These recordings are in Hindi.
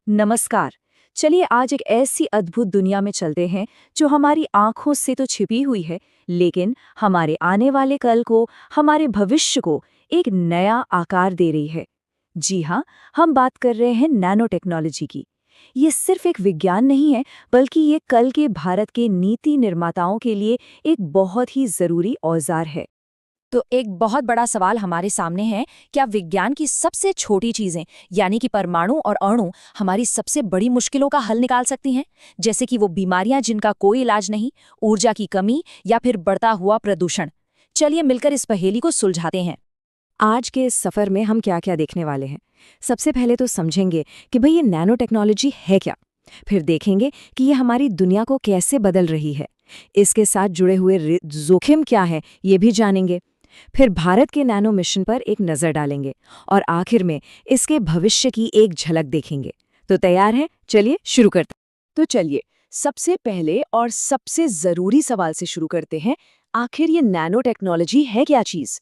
नमस्कार। चलिए आज एक ऐसी अद्भुत दुनिया में चलते हैं जो हमारी आंखों से तो छिपी हुई है, लेकिन हमारे आने वाले कल को, हमारे भविष्य को एक नया आकार दे रही है। जी हाँ, हम बात कर रहे हैं नैनो टेक्नोलॉजी की। ये सिर्फ एक विज्ञान नहीं है, बल्कि ये कल के भारत के नीति निर्माताओं के लिए एक बहुत ही जरूरी औजार है। तो एक बहुत बड़ा सवाल हमारे सामने है, क्या विज्ञान की सबसे छोटी चीजें यानी कि परमाणु और अणु हमारी सबसे बड़ी मुश्किलों का हल निकाल सकती हैं, जैसे कि वो बीमारियां जिनका कोई इलाज नहीं, ऊर्जा की कमी या फिर बढ़ता हुआ प्रदूषण। चलिए मिलकर इस पहेली को सुलझाते हैं। आज के इस सफर में हम क्या क्या देखने वाले हैं। सबसे पहले तो समझेंगे कि भाई ये नैनो टेक्नोलॉजी है क्या। फिर देखेंगे कि ये हमारी दुनिया को कैसे बदल रही है। इसके साथ जुड़े हुए जोखिम क्या है ये भी जानेंगे। फिर भारत के नैनो मिशन पर एक नज़र डालेंगे और आखिर में इसके भविष्य की एक झलक देखेंगे। तो तैयार हैं? चलिए शुरू करते हैं। तो चलिए सबसे पहले और सबसे ज़रूरी सवाल से शुरू करते हैं। आखिर ये नैनो टेक्नोलॉजी है क्या चीज़?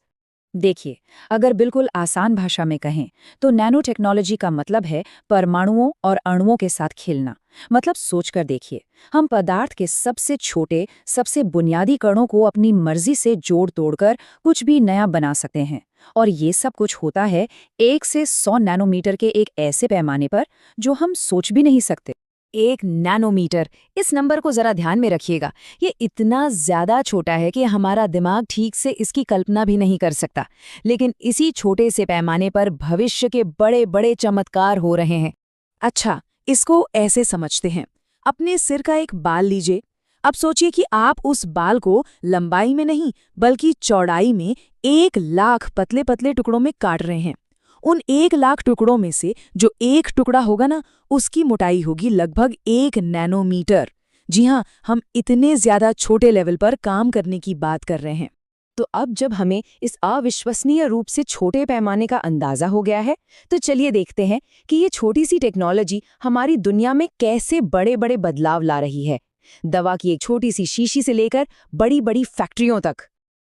देखिए, अगर बिल्कुल आसान भाषा में कहें तो नैनो टेक्नोलॉजी का मतलब है परमाणुओं और अणुओं के साथ खेलना। मतलब सोचकर देखिए, हम पदार्थ के सबसे छोटे, सबसे बुनियादी कणों को अपनी मर्जी से जोड़ तोड़कर कुछ भी नया बना सकते हैं। और ये सब कुछ होता है 1 से 100 नैनोमीटर के एक ऐसे पैमाने पर जो हम सोच भी नहीं सकते। 1 नैनोमीटर, इस नंबर को जरा ध्यान में रखिएगा। ये इतना ज्यादा छोटा है कि हमारा दिमाग ठीक से इसकी कल्पना भी नहीं कर सकता। लेकिन इसी छोटे से पैमाने पर भविष्य के बड़े बड़े चमत्कार हो रहे हैं। अच्छा, इसको ऐसे समझते हैं। अपने सिर का एक बाल लीजिए। अब सोचिए कि आप उस बाल को लंबाई में नहीं, बल्कि चौड़ाई में 1 लाख पतले पतले टुकड़ों में काट रहे हैं। उन 1 लाख टुकड़ों में से जो एक टुकड़ा होगा ना, उसकी मोटाई होगी लगभग 1 नैनोमीटर। जी हाँ, हम इतने ज्यादा छोटे लेवल पर काम करने की बात कर रहे हैं। तो अब जब हमें इस अविश्वसनीय रूप से छोटे पैमाने का अंदाजा हो गया है, तो चलिए देखते हैं कि ये छोटी सी टेक्नोलॉजी हमारी दुनिया में कैसे बड़े बड़े बदलाव ला रही है। दवा की एक छोटी सी शीशी से लेकर बड़ी बड़ी फैक्ट्रियों तक।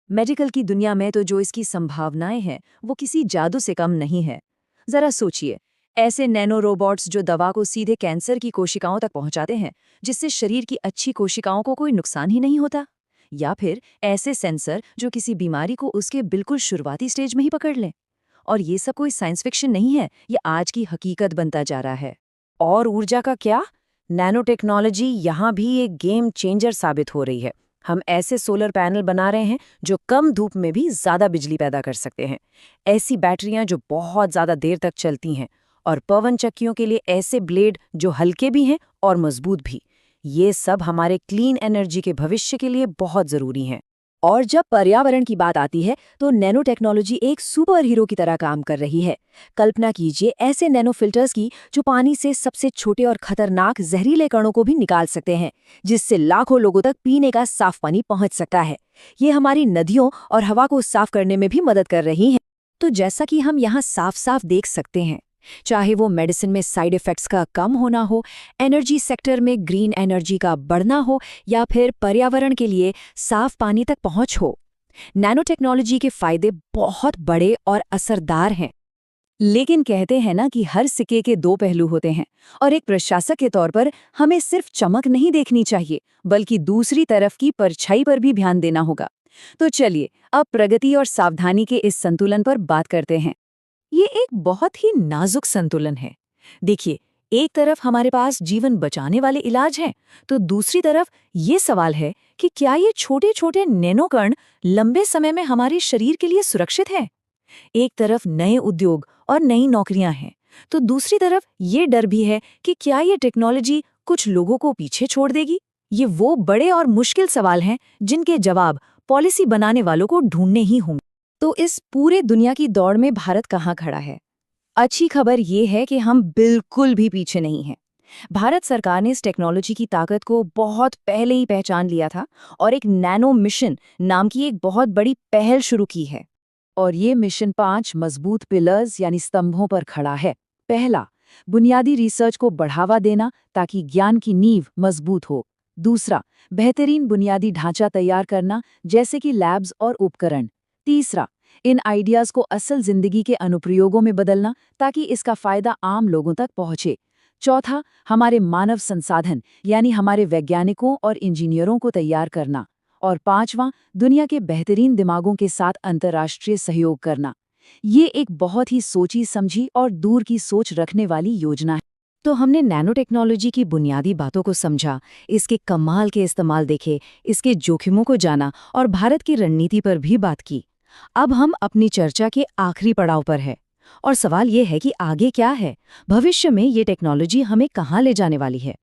मेडिकल की दुनिया में तो जो इसकी संभावनाएं हैं वो किसी जादू से कम नहीं है। जरा सोचिए, ऐसे नैनो रोबोट्स जो दवा को सीधे कैंसर की कोशिकाओं तक पहुंचाते हैं, जिससे शरीर की अच्छी कोशिकाओं को कोई नुकसान ही नहीं होता। या फिर ऐसे सेंसर जो किसी बीमारी को उसके बिल्कुल शुरुआती स्टेज में ही पकड़ लें। और ये सब कोई साइंस फिक्शन नहीं है, ये आज की हकीकत बनता जा रहा है। और ऊर्जा का क्या? नैनो टेक्नोलॉजी यहाँ भी एक गेम चेंजर साबित हो रही है। हम ऐसे सोलर पैनल बना रहे हैं जो कम धूप में भी ज्यादा बिजली पैदा कर सकते हैं। ऐसी बैटरियां जो बहुत ज्यादा देर तक चलती हैं। और पवन चक्कियों के लिए ऐसे ब्लेड जो हल्के भी हैं और मजबूत भी। ये सब हमारे क्लीन एनर्जी के भविष्य के लिए बहुत जरूरी हैं। और जब पर्यावरण की बात आती है तो नैनो टेक्नोलॉजी एक सुपर हीरो की तरह काम कर रही है। कल्पना कीजिए ऐसे नैनो फिल्टर्स की जो पानी से सबसे छोटे और खतरनाक जहरीले कणों को भी निकाल सकते हैं, जिससे लाखों लोगों तक पीने का साफ पानी पहुंच सकता है। ये हमारी नदियों और हवा को साफ करने में भी मदद कर रही हैं। तो जैसा कि हम यहाँ साफ साफ देख सकते हैं, चाहे वो मेडिसिन में साइड इफ़ेक्ट्स का कम होना हो, एनर्जी सेक्टर में ग्रीन एनर्जी का बढ़ना हो, या फिर पर्यावरण के लिए साफ पानी तक पहुंच हो, नैनो टेक्नोलॉजी के फायदे बहुत बड़े और असरदार हैं। लेकिन कहते हैं ना कि हर सिक्के के दो पहलू होते हैं, और एक प्रशासक के तौर पर हमें सिर्फ चमक नहीं देखनी चाहिए, बल्कि दूसरी तरफ की परछाई पर भी ध्यान देना होगा। तो चलिए अब प्रगति और सावधानी के इस संतुलन पर बात करते हैं। ये एक बहुत ही नाजुक संतुलन है। देखिए, एक तरफ हमारे पास जीवन बचाने वाले इलाज हैं, तो दूसरी तरफ ये सवाल है कि क्या ये छोटे छोटे नैनोकण लंबे समय में हमारे शरीर के लिए सुरक्षित हैं? एक तरफ नए उद्योग और नई नौकरियां हैं, तो दूसरी तरफ ये डर भी है कि क्या ये टेक्नोलॉजी कुछ लोगों को पीछे छोड़ देगी। ये वो बड़े और मुश्किल सवाल हैं जिनके जवाब पॉलिसी बनाने वालों को ढूंढने ही होंगे। तो इस पूरे दुनिया की दौड़ में भारत कहाँ खड़ा है? अच्छी खबर ये है कि हम बिल्कुल भी पीछे नहीं हैं। भारत सरकार ने इस टेक्नोलॉजी की ताकत को बहुत पहले ही पहचान लिया था और एक नैनो मिशन नाम की एक बहुत बड़ी पहल शुरू की है। और ये मिशन 5 मजबूत पिलर्स यानी स्तंभों पर खड़ा है। पहला, बुनियादी रिसर्च को बढ़ावा देना ताकि ज्ञान की नींव मजबूत हो। दूसरा, बेहतरीन बुनियादी ढांचा तैयार करना, जैसे कि लैब्स और उपकरण। तीसरा, इन आइडियाज को असल जिंदगी के अनुप्रयोगों में बदलना ताकि इसका फायदा आम लोगों तक पहुंचे। चौथा, हमारे मानव संसाधन यानी हमारे वैज्ञानिकों और इंजीनियरों को तैयार करना। और पांचवां, दुनिया के बेहतरीन दिमागों के साथ अंतर्राष्ट्रीय सहयोग करना। ये एक बहुत ही सोची समझी और दूर की सोच रखने वाली योजना है। तो हमने नैनो टेक्नोलॉजी की बुनियादी बातों को समझा, इसके कमाल के इस्तेमाल देखे, इसके जोखिमों को जाना और भारत की रणनीति पर भी बात की। अब हम अपनी चर्चा के आखिरी पड़ाव पर है और सवाल ये है कि आगे क्या है? भविष्य में ये टेक्नोलॉजी हमें कहाँ ले जाने वाली है?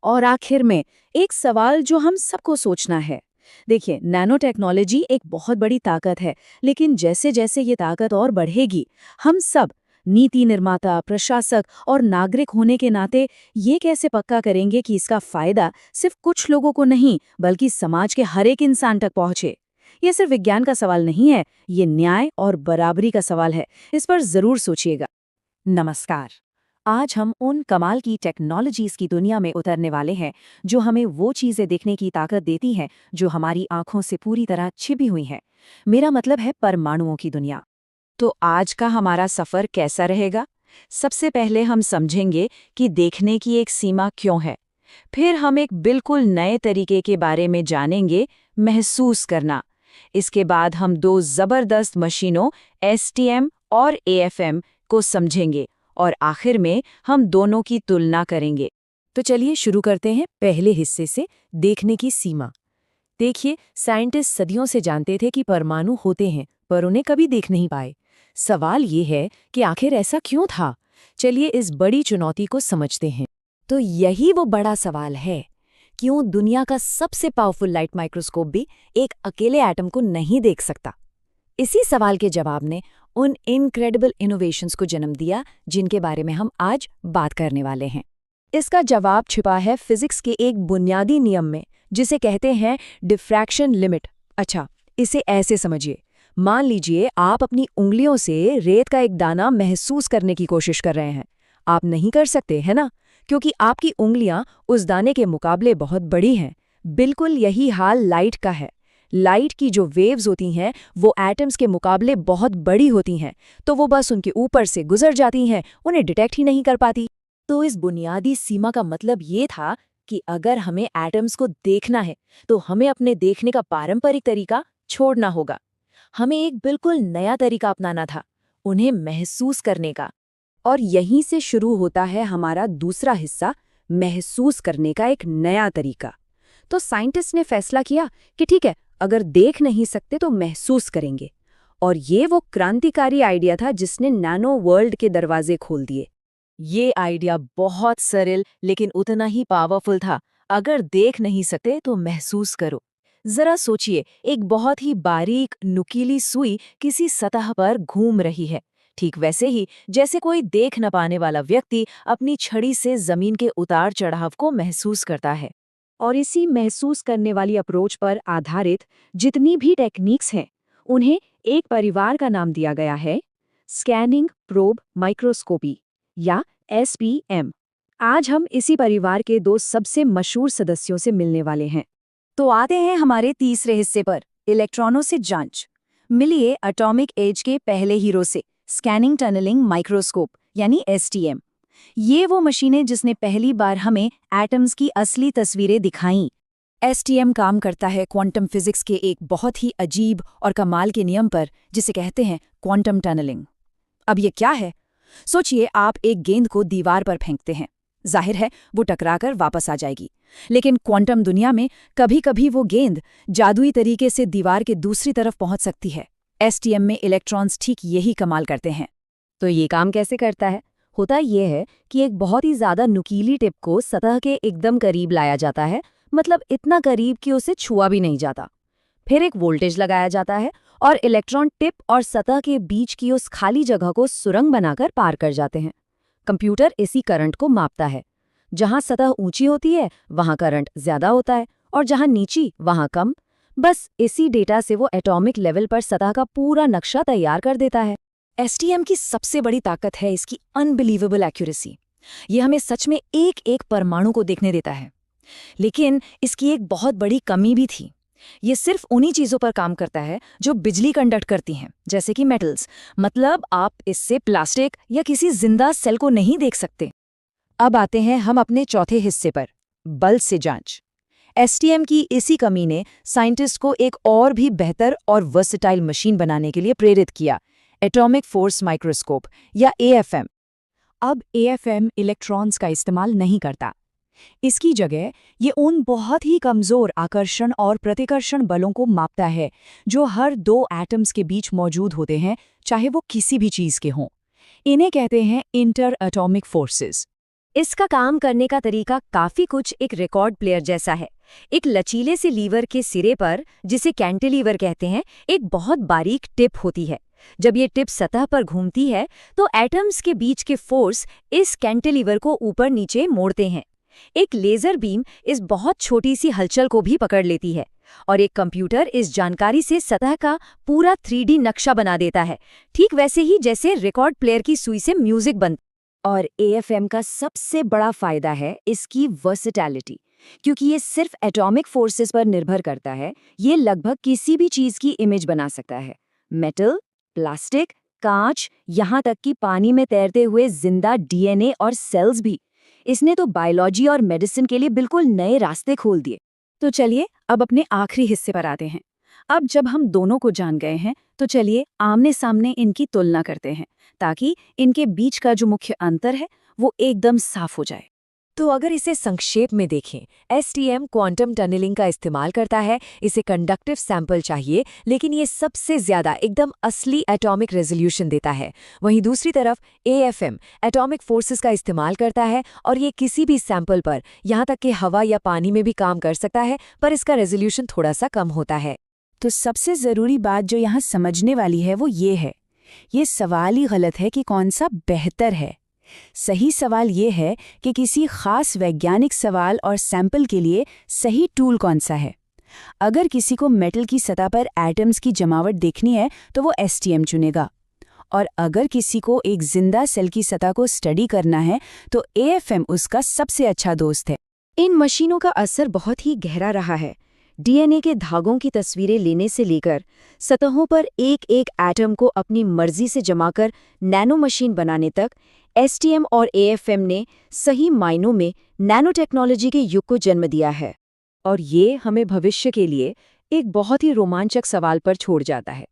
और आखिर में एक सवाल जो हम सबको सोचना है। देखिए, नैनो टेक्नोलॉजी एक बहुत बड़ी ताकत है, लेकिन जैसे जैसे ये ताकत और बढ़ेगी, हम सब नीति निर्माता, प्रशासक और नागरिक होने के नाते ये कैसे पक्का करेंगे कि इसका फायदा सिर्फ कुछ लोगों को नहीं बल्कि समाज के हर एक इंसान तक पहुंचे। ये सिर्फ विज्ञान का सवाल नहीं है, ये न्याय और बराबरी का सवाल है। इस पर जरूर सोचिएगा। नमस्कार। आज हम उन कमाल की टेक्नोलॉजीज की दुनिया में उतरने वाले हैं जो हमें वो चीजें देखने की ताकत देती हैं जो हमारी आंखों से पूरी तरह छिपी हुई हैं। मेरा मतलब है परमाणुओं की दुनिया। तो आज का हमारा सफर कैसा रहेगा? सबसे पहले हम समझेंगे कि देखने की एक सीमा क्यों है। फिर हम एक बिल्कुल नए तरीके के बारे में जानेंगे, महसूस करना। इसके बाद हम दो जबरदस्त मशीनों STM और AFM को समझेंगे और आखिर में हम दोनों की तुलना करेंगे। तो चलिए शुरू करते हैं पहले हिस्से से, देखने की सीमा। देखिए, साइंटिस्ट सदियों से जानते थे कि परमाणु होते हैं, पर उन्हें कभी देख नहीं पाए। सवाल ये है कि आखिर ऐसा क्यों था? चलिए इस बड़ी चुनौती को समझते हैं। तो यही वो बड़ा सवाल है, क्यों दुनिया का सबसे पावरफुल लाइट माइक्रोस्कोप भी एक अकेले एटम को नहीं देख सकता? इसी सवाल के जवाब ने उन इनक्रेडिबल इनोवेशंस को जन्म दिया जिनके बारे में हम आज बात करने वाले हैं। इसका जवाब छिपा है फिजिक्स के एक बुनियादी नियम में, जिसे कहते हैं डिफ्रैक्शन लिमिट। अच्छा, इसे ऐसे समझिए। मान लीजिए आप अपनी उंगलियों से रेत का एक दाना महसूस करने की कोशिश कर रहे हैं। आप नहीं कर सकते, है ना? क्योंकि आपकी उंगलियां उस दाने के मुकाबले बहुत बड़ी हैं। बिल्कुल यही हाल लाइट का है। लाइट की जो वेव्स होती हैं वो एटम्स के मुकाबले बहुत बड़ी होती हैं, तो वो बस उनके ऊपर से गुजर जाती हैं, उन्हें डिटेक्ट ही नहीं कर पाती। तो इस बुनियादी सीमा का मतलब ये था कि अगर हमें एटम्स को देखना है तो हमें अपने देखने का पारंपरिक तरीका छोड़ना होगा। हमें एक बिल्कुल नया तरीका अपनाना था, उन्हें महसूस करने का। और यहीं से शुरू होता है हमारा दूसरा हिस्सा, महसूस करने का एक नया तरीका। तो साइंटिस्ट ने फैसला किया कि ठीक है, अगर देख नहीं सकते तो महसूस करेंगे। और ये वो क्रांतिकारी आइडिया था जिसने नैनो वर्ल्ड के दरवाजे खोल दिए। ये आइडिया बहुत सरल लेकिन उतना ही पावरफुल था। अगर देख नहीं सकते तो महसूस करो। जरा सोचिए, एक बहुत ही बारीक नुकीली सुई किसी सतह पर घूम रही है, ठीक वैसे ही जैसे कोई देख न पाने वाला व्यक्ति अपनी छड़ी से जमीन के उतार चढ़ाव को महसूस करता है। और इसी महसूस करने वाली अप्रोच पर आधारित जितनी भी टेक्निक्स हैं, उन्हें एक परिवार का नाम दिया गया है, स्कैनिंग प्रोब माइक्रोस्कोपी या SPM। आज हम इसी परिवार के दो सबसे मशहूर सदस्यों से मिलने वाले हैं। तो आते हैं हमारे तीसरे हिस्से पर, इलेक्ट्रॉनों से जांच। मिलिए एटॉमिक एज के पहले हीरो से, स्कैनिंग टनलिंग माइक्रोस्कोप यानी STM। ये वो मशीन है जिसने पहली बार हमें एटम्स की असली तस्वीरें दिखाईं। STM काम करता है क्वांटम फिजिक्स के एक बहुत ही अजीब और कमाल के नियम पर, जिसे कहते हैं क्वांटम टनलिंग। अब ये क्या है? सोचिए, आप एक गेंद को दीवार पर फेंकते हैं। जाहिर है वो टकराकर वापस आ जाएगी, लेकिन क्वांटम दुनिया में कभी कभी वो गेंद जादुई तरीके से दीवार के दूसरी तरफ पहुंच सकती है। STM में इलेक्ट्रॉन्स ठीक यही कमाल करते हैं। तो ये काम कैसे करता है? होता यह है कि एक बहुत ही ज्यादा नुकीली टिप को सतह के एकदम करीब लाया जाता है, मतलब इतना करीब कि उसे छुआ भी नहीं जाता। फिर एक वोल्टेज लगाया जाता है और इलेक्ट्रॉन टिप और सतह के बीच की उस खाली जगह को सुरंग बनाकर पार कर जाते हैं। कंप्यूटर इसी करंट को मापता है। जहां सतह ऊंची होती है वहां करंट ज्यादा होता है और जहां नीची वहां कम। बस इसी डेटा से वो एटॉमिक लेवल पर सतह का पूरा नक्शा तैयार कर देता है। STM की सबसे बड़ी ताकत है इसकी अनबिलीवेबल एक्यूरेसी। ये हमें सच में एक एक परमाणु को देखने देता है। लेकिन इसकी एक बहुत बड़ी कमी भी थी। ये सिर्फ उन्हीं चीजों पर काम करता है जो बिजली कंडक्ट करती हैं, जैसे कि मेटल्स। मतलब आप इससे प्लास्टिक या किसी जिंदा सेल को नहीं देख सकते। अब आते हैं हम अपने चौथे हिस्से पर, बल से जांच। एसटीएम की इसी कमी ने साइंटिस्ट को एक और भी बेहतर और वर्सेटाइल मशीन बनाने के लिए प्रेरित किया, एटॉमिक फोर्स माइक्रोस्कोप या एएफएम। अब एएफएम इलेक्ट्रॉन्स का इस्तेमाल नहीं करता। इसकी जगह ये उन बहुत ही कमजोर आकर्षण और प्रतिकर्षण बलों को मापता है जो हर दो एटम्स के बीच मौजूद होते हैं, चाहे वो किसी भी चीज के हों। इन्हें कहते हैं इंटर एटॉमिक फोर्सेस। इसका काम करने का तरीका काफी कुछ एक रिकॉर्ड प्लेयर जैसा है। एक लचीले से लीवर के सिरे पर, जिसे कैंटिलीवर कहते हैं, एक बहुत बारीक टिप होती है। जब ये टिप सतह पर घूमती है तो एटम्स के बीच के फोर्स इस कैंटिलीवर को ऊपर नीचे मोड़ते हैं। एक लेजर बीम इस बहुत छोटी सी हलचल को भी पकड़ लेती है और एक कंप्यूटर इस जानकारी से सतह का पूरा 3D नक्शा बना देता है, ठीक वैसे ही जैसे रिकॉर्ड प्लेयर की सुई से म्यूजिक बनता। और एएफएम का सबसे बड़ा फायदा है इसकी वर्सेटैलिटी। क्योंकि ये सिर्फ एटॉमिक फोर्सेस पर निर्भर करता है, ये लगभग किसी भी चीज की इमेज बना सकता है। मेटल, प्लास्टिक, कांच, यहाँ तक कि पानी में तैरते हुए जिंदा डीएनए और सेल्स भी। इसने तो बायोलॉजी और मेडिसिन के लिए बिल्कुल नए रास्ते खोल दिए। तो चलिए अब अपने आखिरी हिस्से पर आते हैं। अब जब हम दोनों को जान गए हैं तो चलिए आमने सामने इनकी तुलना करते हैं, ताकि इनके बीच का जो मुख्य अंतर है वो एकदम साफ हो जाए। तो अगर इसे संक्षेप में देखें, एसटीएम क्वांटम टनलिंग का इस्तेमाल करता है। इसे कंडक्टिव सैंपल चाहिए, लेकिन ये सबसे ज्यादा एकदम असली एटॉमिक रेजोल्यूशन देता है। वहीं दूसरी तरफ एएफएम एटॉमिक फोर्सेस का इस्तेमाल करता है और ये किसी भी सैंपल पर, यहाँ तक कि हवा या पानी में भी काम कर सकता है, पर इसका रेजोल्यूशन थोड़ा सा कम होता है। तो सबसे ज़रूरी बात जो यहाँ समझने वाली है वो ये है, ये सवाल ही गलत है कि कौन सा बेहतर है। सही सवाल ये है कि किसी खास वैज्ञानिक सवाल और सैंपल के लिए सही टूल कौन सा है। अगर किसी को मेटल की सतह पर एटम्स की जमावट देखनी है तो वो एसटीएम चुनेगा, और अगर किसी को एक जिंदा सेल की सतह को स्टडी करना है तो एएफएम उसका सबसे अच्छा दोस्त है। इन मशीनों का असर बहुत ही गहरा रहा है। डीएनए के धागों की तस्वीरें लेने से लेकर सतहों पर एक एक एटम को अपनी मर्जी से जमाकर नैनो मशीन बनाने तक, एसटीएम और एएफएम ने सही मायनों में नैनो टेक्नोलॉजी के युग को जन्म दिया है। और ये हमें भविष्य के लिए एक बहुत ही रोमांचक सवाल पर छोड़ जाता है।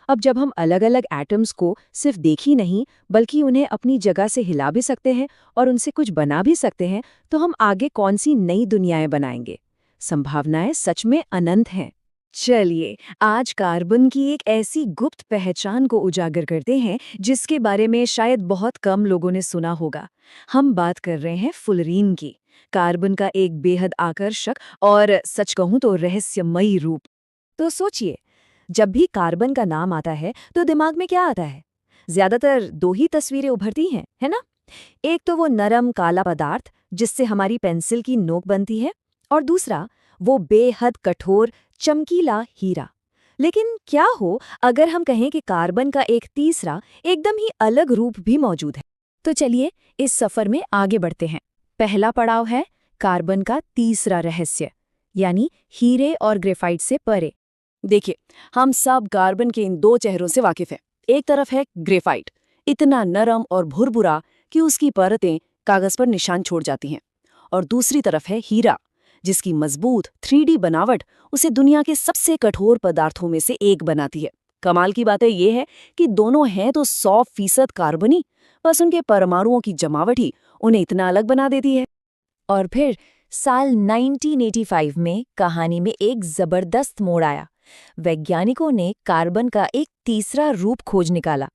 अब जब हम अलग अलग एटम्स को सिर्फ देख ही नहीं, बल्कि उन्हें अपनी जगह से हिला भी सकते हैं और उनसे कुछ बना भी सकते हैं, तो हम आगे कौन सी नई दुनियाएं बनाएंगे। संभावनाएं सच में अनंत हैं। चलिए आज कार्बन की एक ऐसी गुप्त पहचान को उजागर करते हैं जिसके बारे में शायद बहुत कम लोगों ने सुना होगा। हम बात कर रहे हैं फुलरीन की, कार्बन का एक बेहद आकर्षक और सच कहूं तो रहस्यमयी रूप। तो सोचिए, जब भी कार्बन का नाम आता है तो दिमाग में क्या आता है? ज्यादातर दो ही तस्वीरें उभरती हैं, है ना? एक तो वो नरम काला पदार्थ जिससे हमारी पेंसिल की नोक बनती है, और दूसरा वो बेहद कठोर चमकीला हीरा। लेकिन क्या हो अगर हम कहें कि कार्बन का एक तीसरा एकदम ही अलग रूप भी मौजूद है? तो चलिए इस सफर में आगे बढ़ते हैं। पहला पड़ाव है कार्बन का तीसरा रहस्य, यानी हीरे और ग्रेफाइट से परे। देखिए, हम सब कार्बन के इन दो चेहरों से वाकिफ हैं। एक तरफ है ग्रेफाइट, इतना नरम और भुरभुरा कि उसकी परतें कागज पर निशान छोड़ जाती हैं, और दूसरी तरफ है हीरा, जिसकी मजबूत 3D बनावट उसे दुनिया के सबसे कठोर पदार्थों में से एक बनाती है। कमाल की बात ये है कि दोनों हैं तो 100% कार्बनी, बस उनके परमाणुओं की जमावट ही उन्हें इतना अलग बना देती है। और फिर साल 1985 में कहानी में एक जबरदस्त मोड़ आया। वैज्ञानिकों ने कार्बन का एक तीसरा रूप खोज निकाला,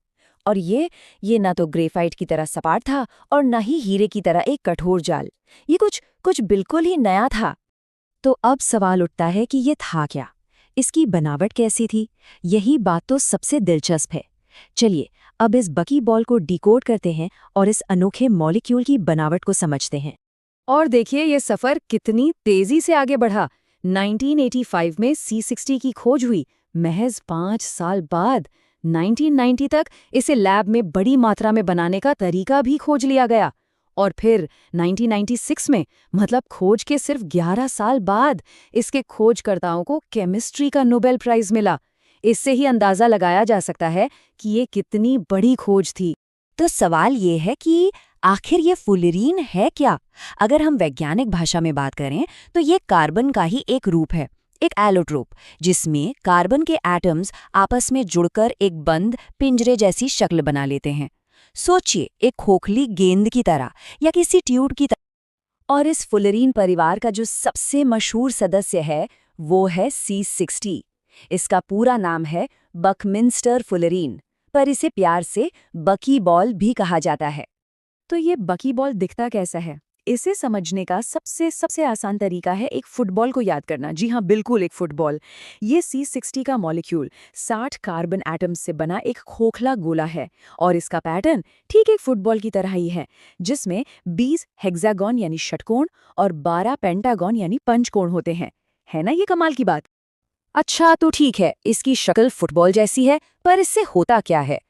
और ये ना तो ग्रेफाइट की तरह सपाट था और न ही हीरे की तरह एक कठोर जाल। ये कुछ बिल्कुल ही नया था। तो अब सवाल उठता है कि ये था क्या? इसकी बनावट कैसी थी? यही बात तो सबसे दिलचस्प है। चलिए अब इस बकी बॉल को डिकोड करते हैं और इस अनोखे मॉलिक्यूल की बनावट को समझते हैं। और देखिए ये सफर कितनी तेजी से आगे बढ़ा। 1985 में C60 की खोज हुई, महज 5 साल बाद 1990 तक इसे लैब में बड़ी मात्रा में बनाने का तरीका भी खोज लिया गया, और फिर 1996 में, मतलब खोज के सिर्फ 11 साल बाद, इसके खोजकर्ताओं को केमिस्ट्री का नोबेल प्राइज मिला। इससे ही अंदाजा लगाया जा सकता है कि ये कितनी बड़ी खोज थी। तो सवाल ये है कि आखिर ये फुलरीन है क्या? अगर हम वैज्ञानिक भाषा में बात करें तो ये कार्बन का ही एक रूप है, एक एलोट्रोप, जिसमें कार्बन के एटम्स आपस में जुड़कर एक बंद पिंजरे जैसी शक्ल बना लेते हैं। सोचिए, एक खोखली गेंद की तरह या किसी ट्यूब की तरह। और इस फुलरीन परिवार का जो सबसे मशहूर सदस्य है वो है C60। इसका पूरा नाम है बकमिंस्टर फुलरीन, पर इसे प्यार से बकी बॉल भी कहा जाता है। तो ये बकी बॉल दिखता कैसा है? इसे समझने का सबसे आसान तरीका है एक फुटबॉल को याद करना। जी हाँ, बिल्कुल एक फुटबॉल। ये C60 का मॉलिक्यूल 60 कार्बन एटम्स से बना एक खोखला गोला है और इसका पैटर्न ठीक एक फुटबॉल की तरह ही है, जिसमें 20 हेक्सागोन यानी षटकोण और 12 पेंटागोन यानी पंचकोण होते हैं। है ना ये कमाल की बात? अच्छा तो ठीक है, इसकी शक्ल फुटबॉल जैसी है, पर इससे होता क्या है?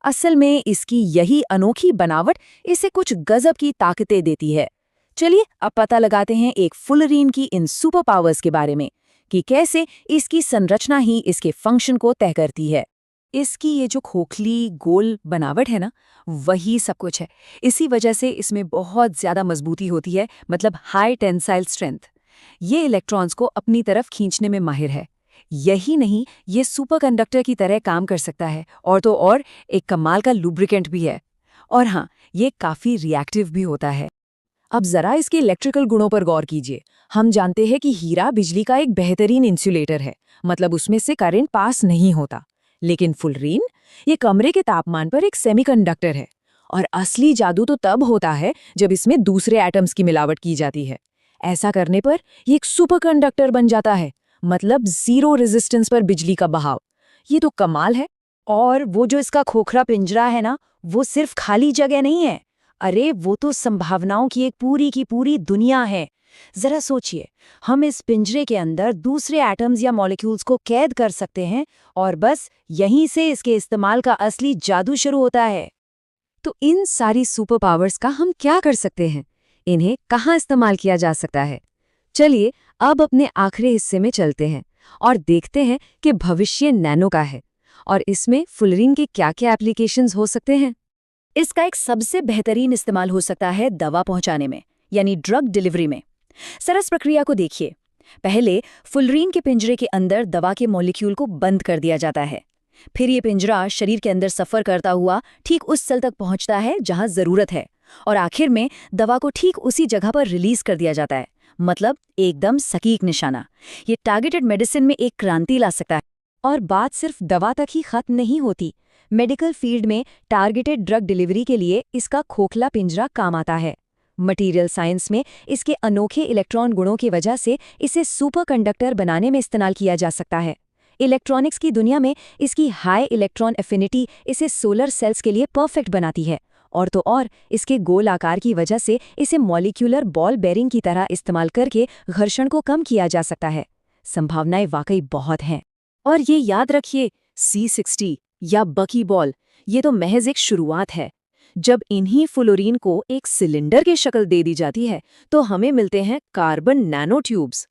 असल में इसकी यही अनोखी बनावट इसे कुछ गजब की ताकतें देती है। चलिए अब पता लगाते हैं एक फुलरीन की इन सुपर पावर्स के बारे में, कि कैसे इसकी संरचना ही इसके फंक्शन को तय करती है। इसकी ये जो खोखली गोल बनावट है ना, वही सब कुछ है। इसी वजह से इसमें बहुत ज्यादा मजबूती होती है, मतलब हाई टेंसाइल स्ट्रेंथ। ये इलेक्ट्रॉन्स को अपनी तरफ खींचने में माहिर है। यही नहीं, ये सुपरकंडक्टर की तरह काम कर सकता है, और तो और एक कमाल का लुब्रिकेंट भी है। और हाँ, ये काफी रिएक्टिव भी होता है। अब जरा इसके इलेक्ट्रिकल गुणों पर गौर कीजिए। हम जानते हैं कि हीरा बिजली का एक बेहतरीन इंसुलेटर है, मतलब उसमें से करंट पास नहीं होता। लेकिन फुलरीन, ये कमरे के तापमान पर एक सेमीकंडक्टर है। और असली जादू तो तब होता है जब इसमें दूसरे एटम्स की मिलावट की जाती है। ऐसा करने पर ये एक सुपरकंडक्टर बन जाता है, मतलब जीरो रेजिस्टेंस पर बिजली का बहाव। ये तो कमाल है। और वो जो इसका खोखला पिंजरा है ना, वो सिर्फ खाली जगह नहीं है। अरे वो तो संभावनाओं की एक पूरी की पूरी दुनिया है। जरा सोचिए, हम इस पिंजरे के अंदर दूसरे एटम्स या मॉलिक्यूल्स को कैद कर सकते हैं और बस यहीं से इसके इस्तेमाल का असली जादू शुरू होता है। तो इन सारी सुपर पावर्स का हम क्या कर सकते हैं? इन्हें कहाँ इस्तेमाल किया जा सकता है? चलिए अब अपने आखिरी हिस्से में चलते हैं और देखते हैं कि भविष्य नैनो का है और इसमें फुलरीन के क्या-क्या एप्लीकेशंस हो सकते हैं। इसका एक सबसे बेहतरीन इस्तेमाल हो सकता है दवा पहुंचाने में, यानी ड्रग डिलीवरी में। सरस प्रक्रिया को देखिए। पहले फुलरीन के पिंजरे के अंदर दवा के मॉलिक्यूल को बंद कर दिया जाता है। फिर ये पिंजरा शरीर के अंदर सफर करता हुआ ठीक उस सेल तक पहुंचता है जहां जरूरत है, और आखिर में दवा को ठीक उसी जगह पर रिलीज कर दिया जाता है। मतलब एकदम सटीक निशाना। ये टारगेटेड मेडिसिन में एक क्रांति ला सकता है। और बात सिर्फ दवा तक ही खत्म नहीं होती। मेडिकल फील्ड में टारगेटेड ड्रग डिलीवरी के लिए इसका खोखला पिंजरा काम आता है। मटेरियल साइंस में इसके अनोखे इलेक्ट्रॉन गुणों की वजह से इसे सुपरकंडक्टर बनाने में इस्तेमाल किया जा सकता है। इलेक्ट्रॉनिक्स की दुनिया में इसकी हाई इलेक्ट्रॉन एफिनिटी इसे सोलर सेल्स के लिए परफेक्ट बनाती है, और तो और इसके गोल आकार की वजह से इसे मॉलिक्यूलर बॉल बेरिंग की तरह इस्तेमाल करके घर्षण को कम किया जा सकता है। संभावनाएं वाकई बहुत हैं। और ये याद रखिए, C60 या बकी बॉल, ये तो महज एक शुरुआत है। जब इन्हीं फ्लोरीन को एक सिलेंडर की शक्ल दे दी जाती है तो हमें मिलते हैं कार्बन नैनो ट्यूब्स।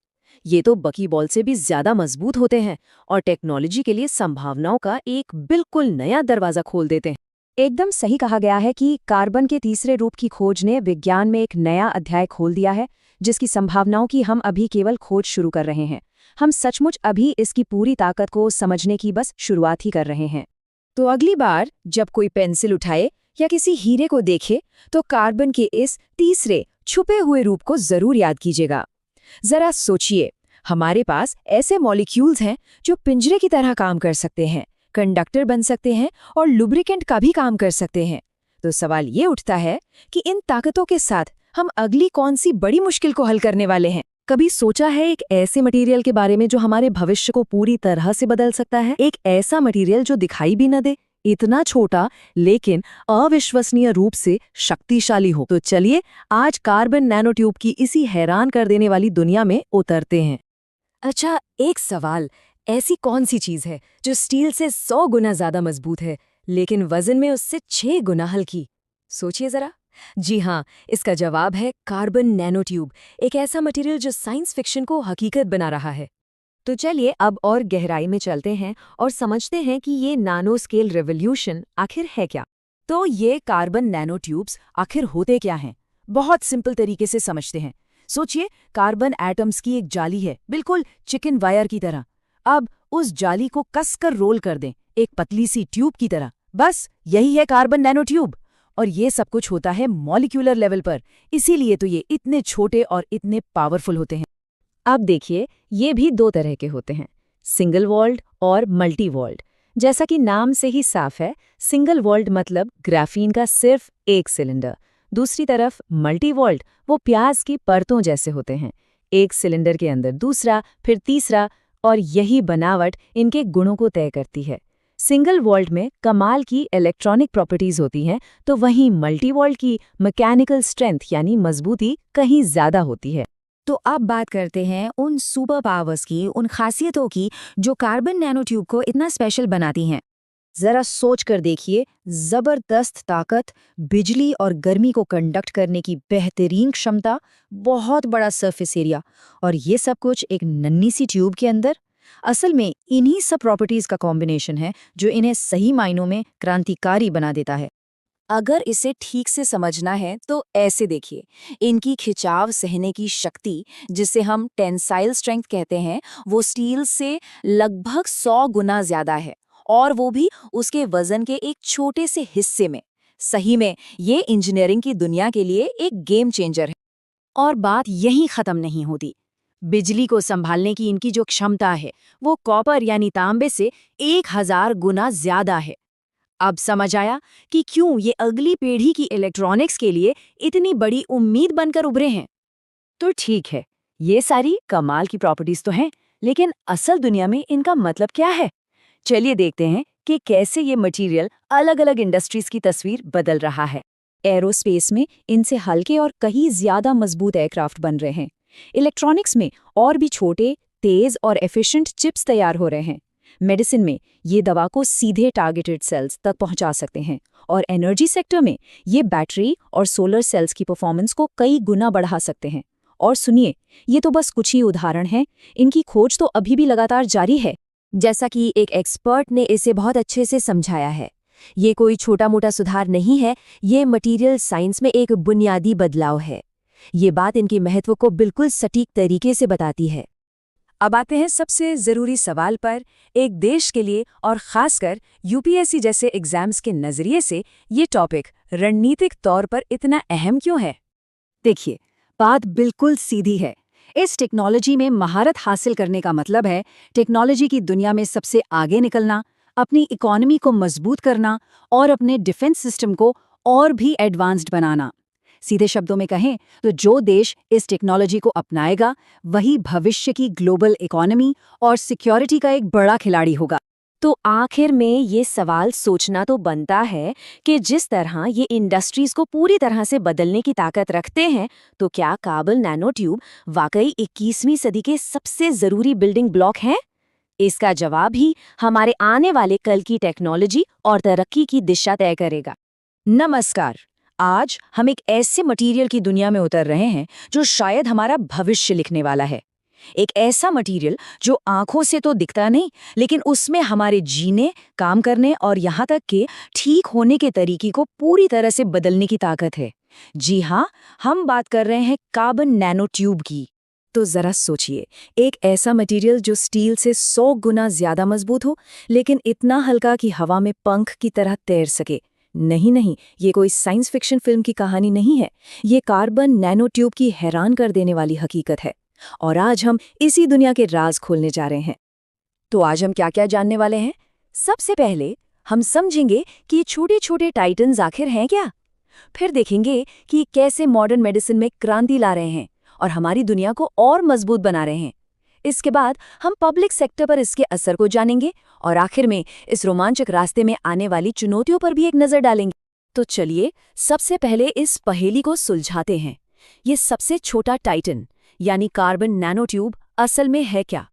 ये तो बकी बॉल से भी ज्यादा मजबूत होते हैं और टेक्नोलॉजी के लिए संभावनाओं का एक बिल्कुल नया दरवाजा खोल देते हैं। एकदम सही कहा गया है कि कार्बन के तीसरे रूप की खोज ने विज्ञान में एक नया अध्याय खोल दिया है, जिसकी संभावनाओं की हम अभी केवल खोज शुरू कर रहे हैं। हम सचमुच अभी इसकी पूरी ताकत को समझने की बस शुरुआत ही कर रहे हैं। तो अगली बार जब कोई पेंसिल उठाए या किसी हीरे को देखे तो कार्बन के इस तीसरे छुपे हुए रूप को जरूर याद कीजिएगा। जरा सोचिए, हमारे पास ऐसे मॉलिक्यूल्स हैं जो पिंजरे की तरह काम कर सकते हैं, कंडक्टर बन सकते हैं और लुब्रिकेंट का भी काम कर सकते हैं। तो सवाल ये उठता है कि इन ताकतों के साथ हम अगली कौन सी बड़ी मुश्किल को हल करने वाले हैं? कभी सोचा है एक ऐसे मटेरियल के बारे में जो हमारे भविष्य को पूरी तरह से बदल सकता है? एक ऐसा मटेरियल जो दिखाई भी न दे, इतना छोटा लेकिन अविश्वसनीय रूप से शक्तिशाली हो। तो चलिए आज कार्बन नैनो ट्यूब की इसी हैरान कर देने वाली दुनिया में उतरते हैं। अच्छा, एक सवाल, ऐसी कौन सी चीज है जो स्टील से 100 गुना ज्यादा मजबूत है लेकिन वजन में उससे 6 गुना हल्की? सोचिए जरा। जी हाँ, इसका जवाब है कार्बन नैनो ट्यूब, एक ऐसा मटेरियल जो साइंस फिक्शन को हकीकत बना रहा है। तो चलिए अब और गहराई में चलते हैं और समझते हैं कि ये नानो स्केल रेवोल्यूशन आखिर है क्या। तो ये कार्बन नैनो ट्यूब्स आखिर होते क्या हैं? बहुत सिंपल तरीके से समझते हैं। सोचिए, कार्बन एटम्स की एक जाली है, बिल्कुल चिकन वायर की तरह। अब उस जाली को कसकर रोल कर दें, एक पतली सी ट्यूब की तरह। बस यही है कार्बन नैनो ट्यूब। और ये सब कुछ होता है मॉलिक्यूलर लेवल पर, इसीलिए तो ये इतने छोटे और इतने पावरफुल होते हैं। अब देखिए, ये भी दो तरह के होते हैं, सिंगल वॉल्ड और मल्टी वॉल्ड। जैसा कि नाम से ही साफ है, सिंगल वॉल्ड मतलब ग्राफीन का सिर्फ एक सिलेंडर। दूसरी तरफ मल्टी वॉल्ड वो प्याज की परतों जैसे होते हैं, एक सिलेंडर के अंदर दूसरा, फिर तीसरा, और यही बनावट इनके गुणों को तय करती है। सिंगल वॉल्ड में कमाल की इलेक्ट्रॉनिक प्रॉपर्टीज होती हैं, तो वहीं मल्टी वॉल्ड की मैकेनिकल स्ट्रेंथ यानी मजबूती कहीं ज्यादा होती है। तो अब बात करते हैं उन सुपर पावर्स की, उन खासियतों की जो कार्बन नैनो ट्यूब को इतना स्पेशल बनाती हैं। जरा सोच कर देखिए, जबरदस्त ताकत, बिजली और गर्मी को कंडक्ट करने की बेहतरीन क्षमता, बहुत बड़ा सरफेस एरिया, और ये सब कुछ एक नन्ही सी ट्यूब के अंदर। असल में इन्हीं सब प्रॉपर्टीज का कॉम्बिनेशन है जो इन्हें सही मायनों में क्रांतिकारी बना देता है। अगर इसे ठीक से समझना है तो ऐसे देखिए, इनकी खिंचाव सहने की शक्ति, जिसे हम टेंसाइल स्ट्रेंथ कहते हैं, वो स्टील से लगभग 100 गुना ज्यादा है, और वो भी उसके वजन के एक छोटे से हिस्से में। सही में ये इंजीनियरिंग की दुनिया के लिए एक गेम चेंजर है। और बात यहीं खत्म नहीं होती। बिजली को संभालने की इनकी जो क्षमता है, वो कॉपर यानी तांबे से 1000 गुना ज्यादा है। अब समझ आया कि क्यों ये अगली पीढ़ी की इलेक्ट्रॉनिक्स के लिए इतनी बड़ी उम्मीद बनकर उभरे हैं। तो ठीक है, ये सारी कमाल की प्रॉपर्टीज तो हैं, लेकिन असल दुनिया में इनका मतलब क्या है? चलिए देखते हैं कि कैसे ये मटेरियल अलग-अलग इंडस्ट्रीज की तस्वीर बदल रहा है। एरोस्पेस में इनसे हल्के और कहीं ज्यादा मजबूत एयरक्राफ्ट बन रहे हैं। इलेक्ट्रॉनिक्स में और भी छोटे, तेज और एफिशिएंट चिप्स तैयार हो रहे हैं। मेडिसिन में ये दवा को सीधे टारगेटेड सेल्स तक पहुंचा सकते हैं, और एनर्जी सेक्टर में ये बैटरी और सोलर सेल्स की परफॉर्मेंस को कई गुना बढ़ा सकते हैं। और सुनिए, ये तो बस कुछ ही उदाहरण हैं, इनकी खोज तो अभी भी लगातार जारी है। जैसा कि एक एक्सपर्ट ने इसे बहुत अच्छे से समझाया है, ये कोई छोटा मोटा सुधार नहीं है, ये मटेरियल साइंस में एक बुनियादी बदलाव है। ये बात इनके महत्व को बिल्कुल सटीक तरीके से बताती है। अब आते हैं सबसे जरूरी सवाल पर। एक देश के लिए और खासकर यूपीएससी जैसे एग्जाम्स के नजरिए से ये टॉपिक रणनीतिक तौर पर इतना अहम क्यों है? देखिए, बात बिल्कुल सीधी है। इस टेक्नोलॉजी में महारत हासिल करने का मतलब है टेक्नोलॉजी की दुनिया में सबसे आगे निकलना, अपनी इकोनॉमी को मजबूत करना और अपने डिफेंस सिस्टम को और भी एडवांस्ड बनाना। सीधे शब्दों में कहें तो जो देश इस टेक्नोलॉजी को अपनाएगा, वही भविष्य की ग्लोबल इकोनॉमी और सिक्योरिटी का एक बड़ा खिलाड़ी होगा। तो आखिर में ये सवाल सोचना तो बनता है कि जिस तरह ये इंडस्ट्रीज को पूरी तरह से बदलने की ताकत रखते हैं, तो क्या कार्बन नैनो ट्यूब वाकई 21वीं सदी के सबसे जरूरी बिल्डिंग ब्लॉक हैं? इसका जवाब ही हमारे आने वाले कल की टेक्नोलॉजी और तरक्की की दिशा तय करेगा। नमस्कार। आज हम एक ऐसे मटेरियल की दुनिया में उतर रहे हैं जो शायद हमारा भविष्य लिखने वाला है। एक ऐसा मटेरियल जो आंखों से तो दिखता नहीं, लेकिन उसमें हमारे जीने, काम करने और यहाँ तक कि ठीक होने के तरीके को पूरी तरह से बदलने की ताकत है। जी हाँ, हम बात कर रहे हैं कार्बन नैनो ट्यूब की। तो जरा सोचिए, एक ऐसा मटेरियल जो स्टील से 100 गुना ज्यादा मजबूत हो, लेकिन इतना हल्का कि हवा में पंख की तरह तैर सके। नहीं, ये कोई साइंस फिक्शन फिल्म की कहानी नहीं है। ये कार्बन नैनो ट्यूब की हैरान कर देने वाली हकीकत है। और आज हम इसी दुनिया के राज खोलने जा रहे हैं। तो आज हम क्या-क्या जानने वाले हैं? सबसे पहले हम समझेंगे कि ये छोटे-छोटे टाइटन्स आखिर हैं क्या? फिर देखेंगे कि कैसे मॉडर्न मेडिसिन में क्रांति ला रहे हैं और हमारी दुनिया को और मजबूत बना रहे हैं। इसके बाद हम पब्लिक सेक्टर पर इसके असर को जानेंगे और आखिर में इस रोमांचक रास्ते में आने वाली चुनौतियों पर भी एक नजर डालेंगे। तो चलिए सबसे पहले इस पहेली को सुलझाते हैं। ये सबसे छोटा टाइटन यानी कार्बन नैनो ट्यूब असल में है क्या?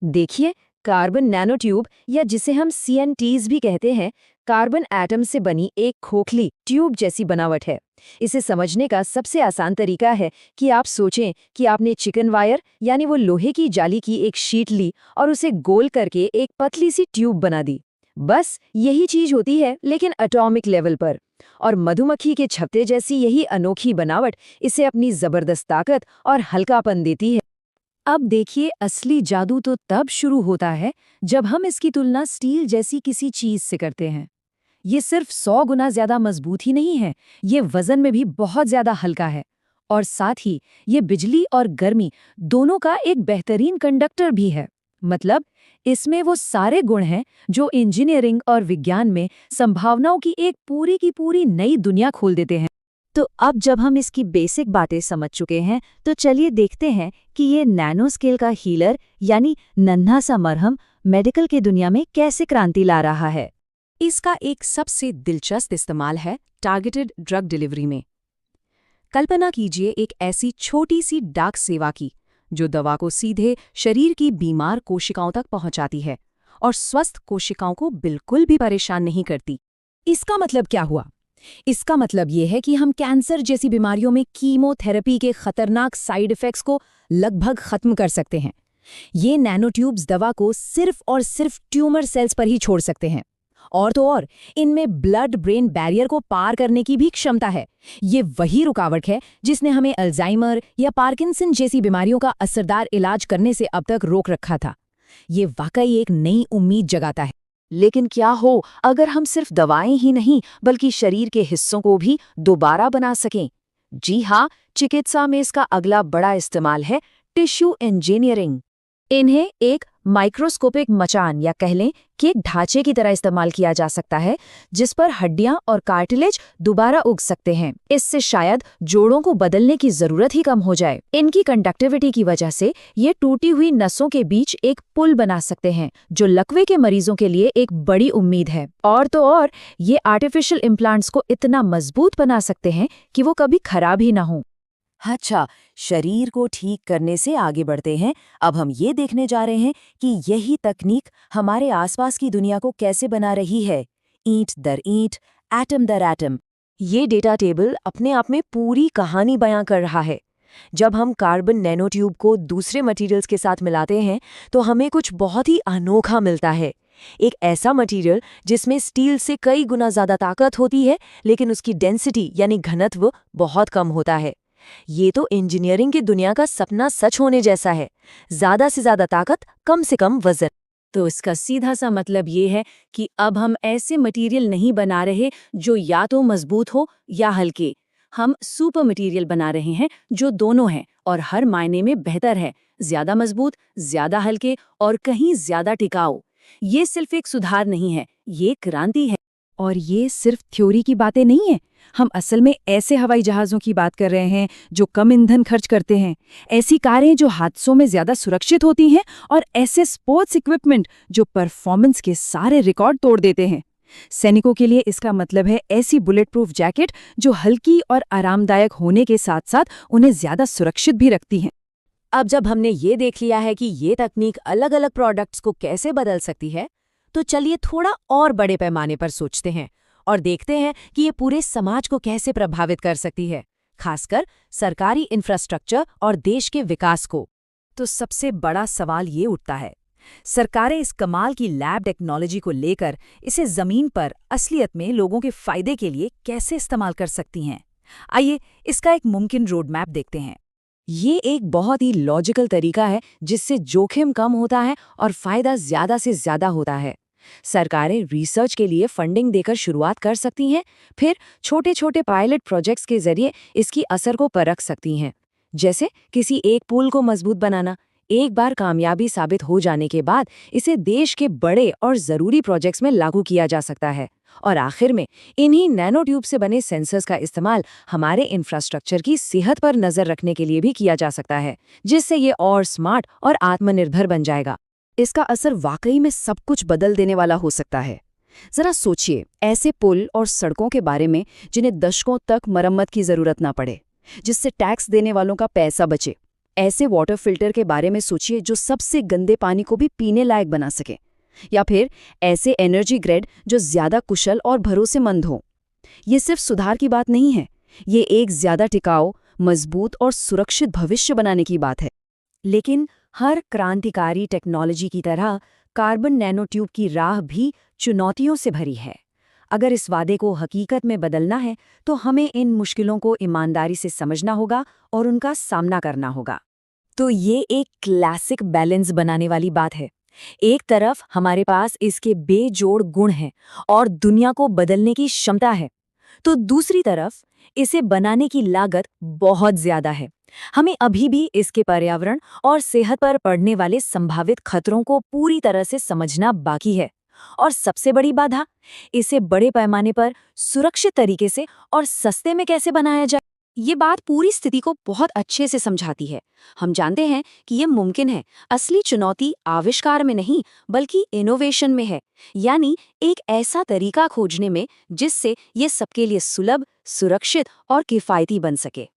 देखिए, कार्बन नैनो ट्यूब या जिसे हम CNTs भी कहते हैं, कार्बन एटम से बनी एक खोखली ट्यूब जैसी बनावट है। इसे समझने का सबसे आसान तरीका है कि आप सोचें कि आपने चिकन वायर यानी वो लोहे की जाली की एक शीट ली और उसे गोल करके एक पतली सी ट्यूब बना दी। बस यही चीज होती है, लेकिन एटॉमिक लेवल पर। और मधुमक्खी के छत्ते जैसी यही अनोखी बनावट इसे अपनी जबरदस्त ताकत और हल्कापन देती है। अब देखिए, असली जादू तो तब शुरू होता है जब हम इसकी तुलना स्टील जैसी किसी चीज से करते हैं। ये सिर्फ 100 गुना ज्यादा मजबूत ही नहीं है, ये वजन में भी बहुत ज्यादा हल्का है। और साथ ही ये बिजली और गर्मी दोनों का एक बेहतरीन कंडक्टर भी है। मतलब इसमें वो सारे गुण हैं जो इंजीनियरिंग और विज्ञान में संभावनाओं की एक पूरी की पूरी नई दुनिया खोल देते हैं। तो अब जब हम इसकी बेसिक बातें समझ चुके हैं, तो चलिए देखते हैं कि ये नैनो स्केल का हीलर यानी नन्हा सा मरहम मेडिकल की दुनिया में कैसे क्रांति ला रहा है। इसका एक सबसे दिलचस्प इस्तेमाल है टारगेटेड ड्रग डिलीवरी में। कल्पना कीजिए एक ऐसी छोटी सी डाक सेवा की जो दवा को सीधे शरीर की बीमार कोशिकाओं तक पहुंचाती है और स्वस्थ कोशिकाओं को बिल्कुल भी परेशान नहीं करती। इसका मतलब क्या हुआ? इसका मतलब ये है कि हम कैंसर जैसी बीमारियों में कीमोथेरेपी के खतरनाक साइड इफ़ेक्ट्स को लगभग खत्म कर सकते हैं। ये नैनोट्यूब्स दवा को सिर्फ और सिर्फ ट्यूमर सेल्स पर ही छोड़ सकते हैं। और तो और, इनमें ब्लड ब्रेन बैरियर को पार करने की भी क्षमता है। ये वही रुकावट है जिसने हमें अल्जाइमर या पार्किंसन जैसी बीमारियों का असरदार इलाज करने से अब तक रोक रखा था। ये वाकई एक नई उम्मीद जगाता है। लेकिन क्या हो अगर हम सिर्फ दवाएं ही नहीं बल्कि शरीर के हिस्सों को भी दोबारा बना सकें? जी हाँ, चिकित्सा में इसका अगला बड़ा इस्तेमाल है टिश्यू इंजीनियरिंग। इन्हें एक माइक्रोस्कोपिक मचान या कह लें कि एक ढांचे की तरह इस्तेमाल किया जा सकता है जिस पर हड्डियां और कार्टिलेज दोबारा उग सकते हैं। इससे शायद जोड़ों को बदलने की जरूरत ही कम हो जाए। इनकी कंडक्टिविटी की वजह से ये टूटी हुई नसों के बीच एक पुल बना सकते हैं, जो लकवे के मरीजों के लिए एक बड़ी उम्मीद है। और तो और, ये आर्टिफिशियल इम्प्लांट्स को इतना मजबूत बना सकते हैं कि वो कभी खराब ही ना हो। अच्छा, शरीर को ठीक करने से आगे बढ़ते हैं। अब हम ये देखने जा रहे हैं कि यही तकनीक हमारे आसपास की दुनिया को कैसे बना रही है, ईंट दर ईंट, एटम दर एटम। ये डेटा टेबल अपने आप में पूरी कहानी बयां कर रहा है। जब हम कार्बन नैनोट्यूब को दूसरे मटेरियल्स के साथ मिलाते हैं तो हमें कुछ बहुत ही अनोखा मिलता है। एक ऐसा मटेरियल जिसमें स्टील से कई गुना ज्यादा ताकत होती है, लेकिन उसकी डेंसिटी यानी घनत्व बहुत कम होता है। ये तो इंजीनियरिंग की दुनिया का सपना सच होने जैसा है। ज्यादा से ज्यादा ताकत, कम से कम वजन। तो इसका सीधा सा मतलब ये है कि अब हम ऐसे मटेरियल नहीं बना रहे जो या तो मजबूत हो या हल्के। हम सुपर मटेरियल बना रहे हैं जो दोनों हैं और हर मायने में बेहतर है, ज्यादा मजबूत, ज्यादा हल्के और कहीं ज्यादा टिकाऊ। ये सिर्फ एक सुधार नहीं है, ये क्रांति है। और ये सिर्फ थ्योरी की बातें नहीं है। हम असल में ऐसे हवाई जहाज़ों की बात कर रहे हैं जो कम ईंधन खर्च करते हैं, ऐसी कारें जो हादसों में ज्यादा सुरक्षित होती हैं और ऐसे स्पोर्ट्स इक्विपमेंट जो परफॉर्मेंस के सारे रिकॉर्ड तोड़ देते हैं। सैनिकों के लिए इसका मतलब है ऐसी बुलेट प्रूफ जैकेट जो हल्की और आरामदायक होने के साथ साथ उन्हें ज्यादा सुरक्षित भी रखती हैं। अब जब हमने ये देख लिया है कि ये तकनीक अलग अलग प्रोडक्ट्स को कैसे बदल सकती है, तो चलिए थोड़ा और बड़े पैमाने पर सोचते हैं और देखते हैं कि ये पूरे समाज को कैसे प्रभावित कर सकती है, खासकर सरकारी इंफ्रास्ट्रक्चर और देश के विकास को। तो सबसे बड़ा सवाल ये उठता है, सरकारें इस कमाल की लैब टेक्नोलॉजी को लेकर इसे जमीन पर असलियत में लोगों के फायदे के लिए कैसे इस्तेमाल कर सकती हैं। आइए इसका एक मुमकिन रोड मैप देखते हैं। ये एक बहुत ही लॉजिकल तरीका है जिससे जोखिम कम होता है और फायदा ज्यादा से ज्यादा होता है। सरकारें रिसर्च के लिए फंडिंग देकर शुरुआत कर सकती हैं, फिर छोटे छोटे पायलट प्रोजेक्ट्स के जरिए इसकी असर को परख सकती हैं। जैसे किसी एक पुल को मजबूत बनाना, एक बार कामयाबी साबित हो जाने के बाद इसे देश के बड़े और ज़रूरी प्रोजेक्ट्स में लागू किया जा सकता है। और आखिर में इन्हीं नैनो ट्यूब से बने सेंसर्स का इस्तेमाल हमारे इंफ्रास्ट्रक्चर की सेहत पर नज़र रखने के लिए भी किया जा सकता है, जिससे ये और स्मार्ट और आत्मनिर्भर बन जाएगा। इसका असर वाकई में सब कुछ बदल देने वाला हो सकता है। जरा सोचिए ऐसे पुल और सड़कों के बारे में जिन्हें दशकों तक मरम्मत की जरूरत ना पड़े, जिससे टैक्स देने वालों का पैसा बचे। ऐसे वाटर फिल्टर के बारे में सोचिए जो सबसे गंदे पानी को भी पीने लायक बना सके। या फिर ऐसे एनर्जी ग्रिड जो ज्यादा कुशल और भरोसेमंद हो। ये सिर्फ सुधार की बात नहीं है, ये एक ज्यादा टिकाऊ, मजबूत और सुरक्षित भविष्य बनाने की बात है। लेकिन हर क्रांतिकारी टेक्नोलॉजी की तरह कार्बन नैनोट्यूब की राह भी चुनौतियों से भरी है। अगर इस वादे को हकीकत में बदलना है तो हमें इन मुश्किलों को ईमानदारी से समझना होगा और उनका सामना करना होगा। तो ये एक क्लासिक बैलेंस बनाने वाली बात है। एक तरफ हमारे पास इसके बेजोड़ गुण हैं और दुनिया को बदलने की क्षमता है, तो दूसरी तरफ इसे बनाने की लागत बहुत ज्यादा है। हमें अभी भी इसके पर्यावरण और सेहत पर पड़ने वाले संभावित खतरों को पूरी तरह से समझना बाकी है। और सबसे बड़ी बाधा, इसे बड़े पैमाने पर सुरक्षित तरीके से और सस्ते में कैसे बनाया जाए। ये बात पूरी स्थिति को बहुत अच्छे से समझाती है। हम जानते हैं कि ये मुमकिन है। असली चुनौती आविष्कार में नहीं बल्कि इनोवेशन में है, यानी एक ऐसा तरीका खोजने में जिससे ये सबके लिए सुलभ, सुरक्षित और किफ़ायती बन सके।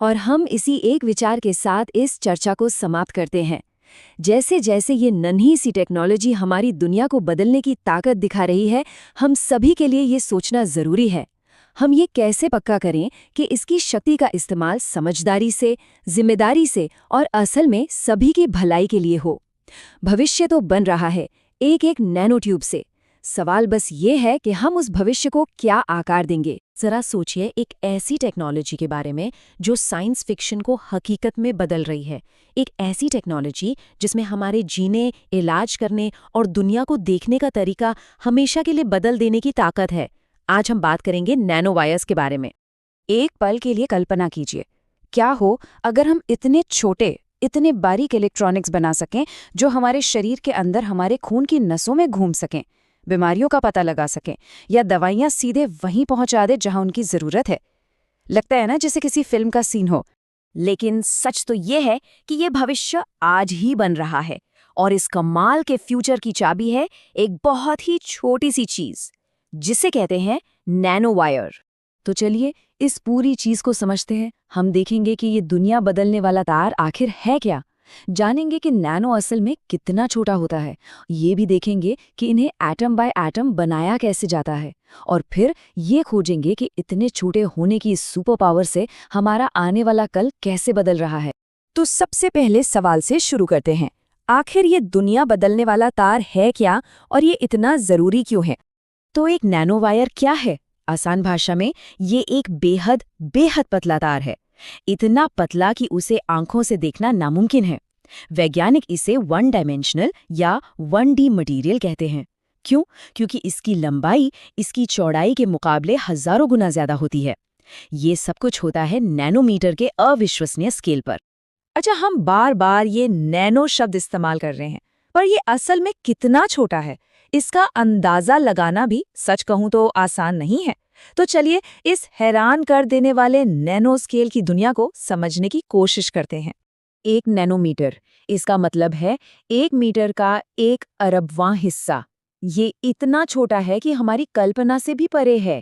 और हम इसी एक विचार के साथ इस चर्चा को समाप्त करते हैं। जैसे जैसे ये नन्ही सी टेक्नोलॉजी हमारी दुनिया को बदलने की ताकत दिखा रही है, हम सभी के लिए ये सोचना ज़रूरी है, हम ये कैसे पक्का करें कि इसकी शक्ति का इस्तेमाल समझदारी से, जिम्मेदारी से और असल में सभी की भलाई के लिए हो। भविष्य तो बन रहा है एक एक नैनो ट्यूब से। सवाल बस ये है कि हम उस भविष्य को क्या आकार देंगे। जरा सोचिए एक ऐसी टेक्नोलॉजी के बारे में जो साइंस फिक्शन को हकीकत में बदल रही है। एक ऐसी टेक्नोलॉजी जिसमें हमारे जीने, इलाज करने और दुनिया को देखने का तरीका हमेशा के लिए बदल देने की ताकत है। आज हम बात करेंगे नैनो वायर्स के बारे में। एक पल के लिए कल्पना कीजिए, क्या हो अगर हम इतने छोटे, इतने बारीक इलेक्ट्रॉनिक्स बना सकें जो हमारे शरीर के अंदर हमारे खून की नसों में घूम सकें, बीमारियों का पता लगा सकें या दवाइयाँ सीधे वहीं पहुंचा दे जहां उनकी ज़रूरत है। लगता है ना जैसे किसी फिल्म का सीन हो। लेकिन सच तो ये है कि ये भविष्य आज ही बन रहा है और इस कमाल के फ्यूचर की चाबी है एक बहुत ही छोटी सी चीज़ जिसे कहते हैं नैनो वायर। तो चलिए इस पूरी चीज को समझते हैं। हम देखेंगे कि ये दुनिया बदलने वाला तार आखिर है क्या, जानेंगे कि नैनो असल में कितना छोटा होता है, ये भी देखेंगे कि इन्हें एटम बाय एटम बनाया कैसे जाता है, और फिर ये खोजेंगे कि इतने छोटे होने की इस सुपर पावर से हमारा आने वाला कल कैसे बदल रहा है। तो सबसे पहले सवाल से शुरू करते हैं, आखिर ये दुनिया बदलने वाला तार है क्या और ये इतना जरूरी क्यों है। तो एक नैनो वायर क्या है? आसान भाषा में ये एक बेहद बेहद पतला तार है, इतना पतला कि उसे आंखों से देखना नामुमकिन है। वैज्ञानिक इसे 1 डायमेंशनल या 1D मटेरियल कहते हैं। क्यों? क्योंकि इसकी लंबाई इसकी चौड़ाई के मुकाबले हजारों गुना ज्यादा होती है। ये सब कुछ होता है नैनोमीटर के अविश्वसनीय स्केल पर। अच्छा, हम बार बार ये नैनो शब्द इस्तेमाल कर रहे हैं, पर ये असल में कितना छोटा है इसका अंदाजा लगाना भी सच कहूं तो आसान नहीं है। तो चलिए इस हैरान कर देने वाले नैनो स्केल की दुनिया को समझने की कोशिश करते हैं। 1 नैनोमीटर, इसका मतलब है 1 मीटर का 1 अरबवां हिस्सा। ये इतना छोटा है कि हमारी कल्पना से भी परे है।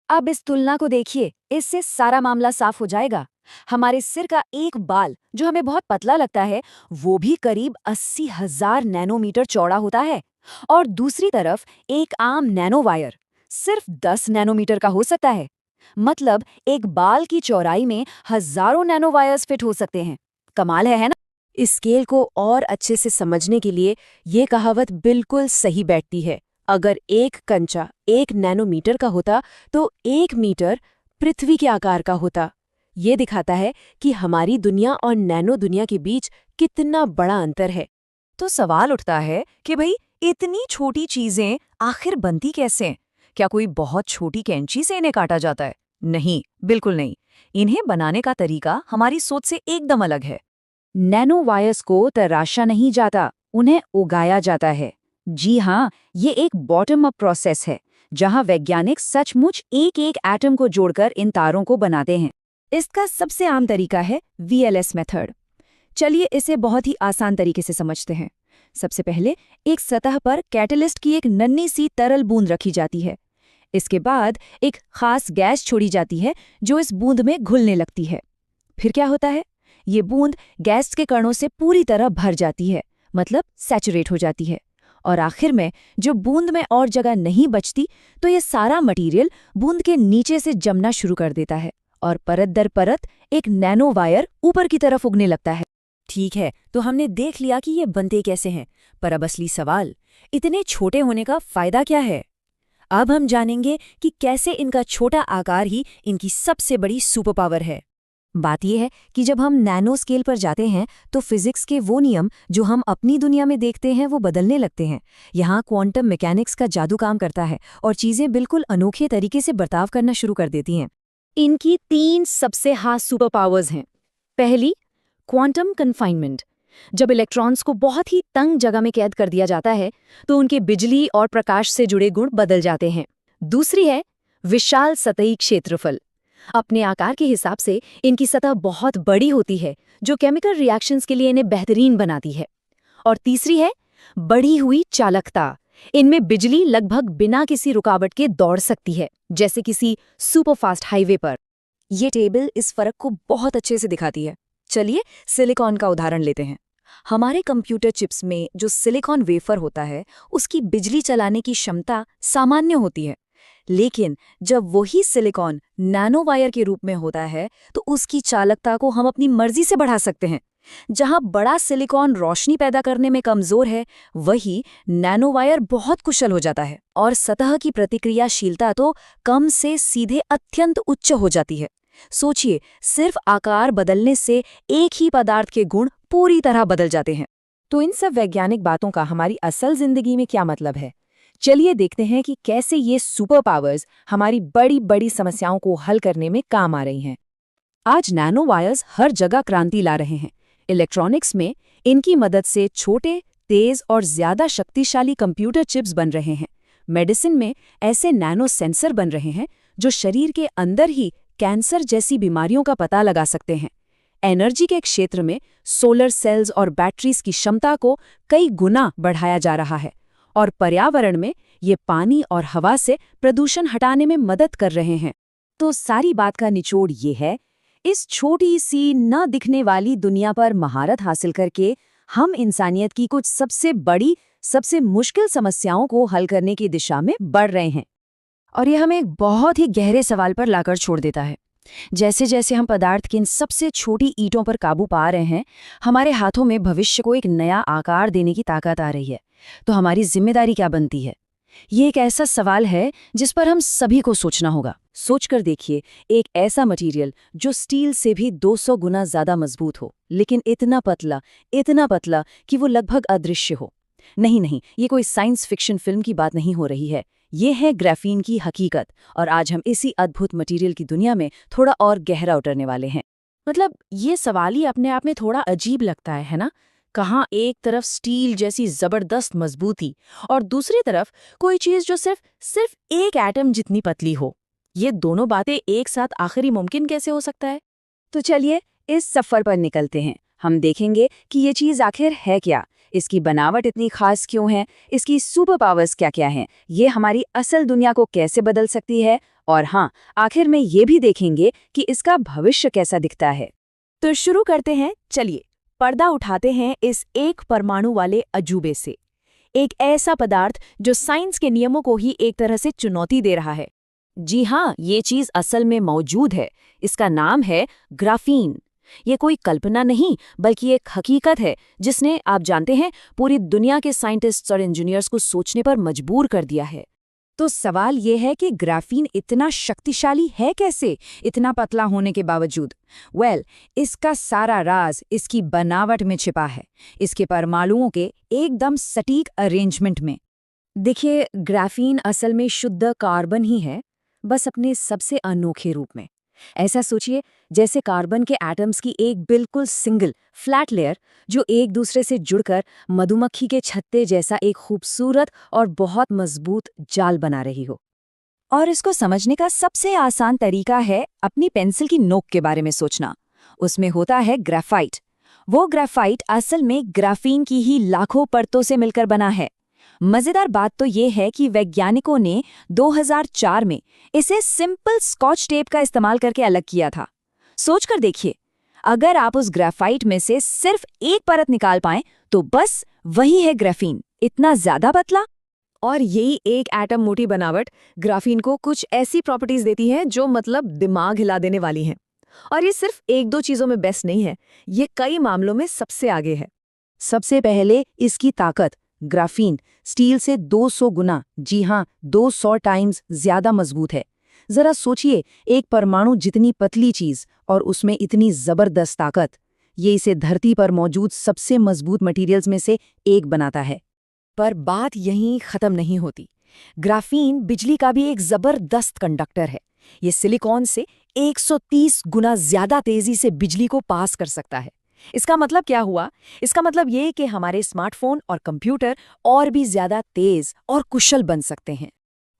अब इस तुलना को देखिए, इससे सारा मामला साफ हो जाएगा। हमारे सिर का एक बाल जो हमें बहुत पतला लगता है वो भी करीब 80,000 नैनोमीटर चौड़ा होता है, और दूसरी तरफ एक आम नैनो वायर सिर्फ 10 नैनोमीटर का हो सकता है। मतलब एक बाल की चौड़ाई में हजारों नैनो वायर्स फिट हो सकते हैं। कमाल है ना? इस स्केल को और अच्छे से समझने के लिए ये कहावत बिल्कुल सही बैठती है। अगर एक कंचा 1 नैनोमीटर का होता तो 1 मीटर पृथ्वी के आकार का होता। ये दिखाता है कि हमारी दुनिया और नैनो दुनिया के बीच कितना बड़ा अंतर है। तो सवाल उठता है कि भाई इतनी छोटी चीजें आखिर बनती कैसे हैं? क्या कोई बहुत छोटी कैंची से इन्हें काटा जाता है? नहीं, बिल्कुल नहीं। इन्हें बनाने का तरीका हमारी सोच से एकदम अलग है। नैनो वायर्स को तराशा नहीं जाता, उन्हें उगाया जाता है। जी हाँ, ये एक बॉटम अप प्रोसेस है जहां वैज्ञानिक सचमुच एक एक एटम को जोड़कर इन तारों को बनाते हैं। इसका सबसे आम तरीका है VLS मेथड। चलिए इसे बहुत ही आसान तरीके से समझते हैं। सबसे पहले एक सतह पर कैटलिस्ट की एक नन्ही सी तरल बूंद रखी जाती है। इसके बाद एक खास गैस छोड़ी जाती है जो इस बूंद में घुलने लगती है। फिर क्या होता है? ये बूंद गैस के कणों से पूरी तरह भर जाती है, मतलब सैचुरेट हो जाती है। और आखिर में जो बूंद में और जगह नहीं बचती तो ये सारा मटेरियल बूंद के नीचे से जमना शुरू कर देता है और परत दर परत एक नैनो वायर ऊपर की तरफ उगने लगता है। ठीक है, तो हमने देख लिया कि ये बनते कैसे हैं, पर अब असली सवाल, इतने छोटे होने का फायदा क्या है? अब हम जानेंगे कि कैसे इनका छोटा आकार ही इनकी सबसे बड़ी सुपर पावर है। बात यह है कि जब हम नैनो स्केल पर जाते हैं तो फिजिक्स के वो नियम जो हम अपनी दुनिया में देखते हैं वो बदलने लगते हैं। यहाँ क्वांटम मैकेनिक्स का जादू काम करता है और चीजें बिल्कुल अनोखे तरीके से बर्ताव करना शुरू कर देती हैं। इनकी 3 सबसे खास सुपर पावर्स हैं। पहली, क्वांटम कन्फाइनमेंट। जब इलेक्ट्रॉन्स को बहुत ही तंग जगह में कैद कर दिया जाता है तो उनके बिजली और प्रकाश से जुड़े गुण बदल जाते हैं। दूसरी है विशाल सतही क्षेत्रफल। अपने आकार के हिसाब से इनकी सतह बहुत बड़ी होती है जो केमिकल रिएक्शंस के लिए इन्हें बेहतरीन बनाती है। और तीसरी है बढ़ी हुई चालकता। इनमें बिजली लगभग बिना किसी रुकावट के दौड़ सकती है, जैसे किसी सुपरफास्ट हाईवे पर। ये टेबल इस फर्क को बहुत अच्छे से दिखाती है। चलिए सिलिकॉन का उदाहरण लेते हैं। हमारे कंप्यूटर चिप्स में जो सिलिकॉन वेफर होता है उसकी बिजली चलाने की क्षमता सामान्य होती है, लेकिन जब वही सिलिकॉन नैनो वायर के रूप में होता है तो उसकी चालकता को हम अपनी मर्जी से बढ़ा सकते हैं। जहां बड़ा सिलिकॉन रोशनी पैदा करने में कमजोर है, वही नैनो वायर बहुत कुशल हो जाता है और सतह की प्रतिक्रियाशीलता तो कम से सीधे अत्यंत उच्च हो जाती है। सोचिए, सिर्फ आकार बदलने से एक ही पदार्थ के गुण पूरी तरह बदल जाते हैं। तो इन सब वैज्ञानिक बातों का हमारी असल जिंदगी में क्या मतलब है? चलिए देखते हैं कि कैसे ये सुपर पावर्स हमारी बड़ी बड़ी समस्याओं को हल करने में काम आ रही हैं। आज नैनो वायर्स हर जगह क्रांति ला रहे हैं। इलेक्ट्रॉनिक्स में इनकी मदद से छोटे, तेज और ज्यादा शक्तिशाली कंप्यूटर चिप्स बन रहे हैं। मेडिसिन में ऐसे नैनो सेंसर बन रहे हैं जो शरीर के अंदर ही कैंसर जैसी बीमारियों का पता लगा सकते हैं। एनर्जी के क्षेत्र में सोलर सेल्स और बैटरीज की क्षमता को कई गुना बढ़ाया जा रहा है और पर्यावरण में ये पानी और हवा से प्रदूषण हटाने में मदद कर रहे हैं। तो सारी बात का निचोड़ ये है, इस छोटी सी न दिखने वाली दुनिया पर महारत हासिल करके हम इंसानियत की कुछ सबसे बड़ी, सबसे मुश्किल समस्याओं को हल करने की दिशा में बढ़ रहे हैं। और ये हमें एक बहुत ही गहरे सवाल पर लाकर छोड़ देता है। जैसे जैसे हम पदार्थ की इन सबसे छोटी ईंटों पर काबू पा रहे हैं, हमारे हाथों में भविष्य को एक नया आकार देने की ताकत आ रही है। तो हमारी जिम्मेदारी क्या बनती है? ये एक ऐसा सवाल है जिस पर हम सभी को सोचना होगा। सोचकर देखिए, एक ऐसा मटेरियल जो स्टील से भी 200 गुना ज्यादा मजबूत हो, लेकिन इतना पतला कि वो लगभग अदृश्य हो। नहीं, ये कोई साइंस फिक्शन फिल्म की बात नहीं हो रही है। ये है ग्राफीन की हकीकत, और आज हम इसी अद्भुत मटेरियल की दुनिया में थोड़ा और गहरा उतरने वाले हैं। मतलब ये सवाल ही अपने आप में थोड़ा अजीब लगता है ना? कहाँ एक तरफ स्टील जैसी जबरदस्त मजबूती और दूसरी तरफ कोई चीज जो सिर्फ एक एटम जितनी पतली हो। ये दोनों बातें एक साथ आखिरी मुमकिन कैसे हो सकता है? तो चलिए इस सफर पर निकलते हैं। हम देखेंगे कि ये चीज आखिर है क्या, इसकी बनावट इतनी खास क्यों है, इसकी सुपर पावर्स क्या हैं, ये हमारी असल दुनिया को कैसे बदल सकती है, और हाँ, आखिर में ये भी देखेंगे कि इसका भविष्य कैसा दिखता है। तो शुरू करते हैं। चलिए पर्दा उठाते हैं इस एक परमाणु वाले अजूबे से। एक ऐसा पदार्थ जो साइंस के नियमों को ही एक तरह से चुनौती दे रहा है। जी हाँ, ये चीज असल में मौजूद है। इसका नाम है ग्राफीन। ये कोई कल्पना नहीं, बल्कि एक हकीकत है जिसने, आप जानते हैं, पूरी दुनिया के साइंटिस्ट्स और इंजीनियर्स को सोचने पर मजबूर कर दिया है। तो सवाल ये है कि ग्राफीन इतना शक्तिशाली है कैसे, इतना पतला होने के बावजूद? इसका सारा राज इसकी बनावट में छिपा है, इसके परमाणुओं के एकदम सटीक अरेंजमेंट में। देखिए, ग्राफीन असल में शुद्ध कार्बन ही है, बस अपने सबसे अनोखे रूप में। ऐसा सोचिए जैसे कार्बन के एटम्स की एक बिल्कुल सिंगल फ्लैट लेयर जो एक दूसरे से जुड़कर मधुमक्खी के छत्ते जैसा एक खूबसूरत और बहुत मजबूत जाल बना रही हो। और इसको समझने का सबसे आसान तरीका है अपनी पेंसिल की नोक के बारे में सोचना। उसमें होता है ग्रेफाइट। वो ग्रेफाइट असल में ग्राफीन की ही लाखों परतों से मिलकर बना है। मजेदार बात तो ये है कि वैज्ञानिकों ने 2004 में इसे सिंपल स्कॉच टेप का इस्तेमाल करके अलग किया था। सोचकर देखिए, अगर आप उस ग्रेफाइट में से सिर्फ एक परत निकाल पाएं तो बस वही है ग्राफीन, इतना ज्यादा पतला। और यही एक एटम मोटी बनावट ग्राफीन को कुछ ऐसी प्रॉपर्टीज देती है जो मतलब दिमाग हिला देने वाली हैं। और ये सिर्फ एक दो चीजों में बेस्ट नहीं है, ये कई मामलों में सबसे आगे है। सबसे पहले इसकी ताकत। ग्राफीन स्टील से 200 गुना, जी हाँ 200 टाइम्स ज्यादा मजबूत है। जरा सोचिए, एक परमाणु जितनी पतली चीज और उसमें इतनी जबरदस्त ताकत, ये इसे धरती पर मौजूद सबसे मजबूत मटेरियल्स में से एक बनाता है। पर बात यहीं खत्म नहीं होती। ग्राफीन बिजली का भी एक जबरदस्त कंडक्टर है। ये सिलिकॉन से 130 गुना ज्यादा तेजी से बिजली को पास कर सकता है। इसका मतलब क्या हुआ? इसका मतलब ये कि हमारे स्मार्टफोन और कंप्यूटर और भी ज्यादा तेज और कुशल बन सकते हैं।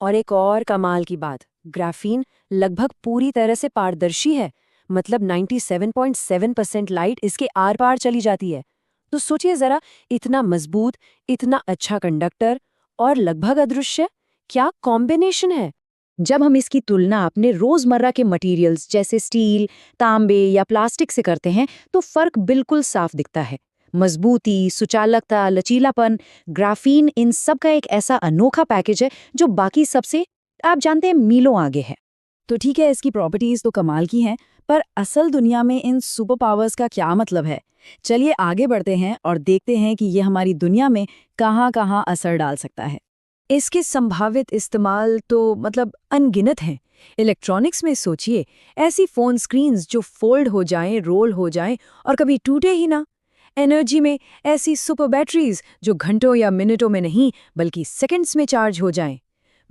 और एक और कमाल की बात, ग्राफीन लगभग पूरी तरह से पारदर्शी है। मतलब 97.7% लाइट इसके आर पार चली जाती है। तो सोचिए जरा, इतना मजबूत, इतना अच्छा कंडक्टर और लगभग अदृश्य, क्या कॉम्बिनेशन है। जब हम इसकी तुलना अपने रोजमर्रा के मटेरियल्स जैसे स्टील, तांबे या प्लास्टिक से करते हैं तो फर्क बिल्कुल साफ दिखता है। मजबूती, सुचालकता, लचीलापन, ग्राफीन इन सब का एक ऐसा अनोखा पैकेज है जो बाकी सबसे, आप जानते हैं, मीलों आगे है। तो ठीक है, इसकी प्रॉपर्टीज तो कमाल की हैं, पर असल दुनिया में इन सुपर पावर्स का क्या मतलब है? चलिए आगे बढ़ते हैं और देखते हैं कि ये हमारी दुनिया में कहाँ-कहाँ असर डाल सकता है। इसके संभावित इस्तेमाल तो मतलब अनगिनत हैं। इलेक्ट्रॉनिक्स में सोचिए, ऐसी फोन स्क्रीन्स जो फोल्ड हो जाएं, रोल हो जाएं और कभी टूटे ही ना। एनर्जी में ऐसी सुपर बैटरीज जो घंटों या मिनटों में नहीं बल्कि सेकंड्स में चार्ज हो जाएं।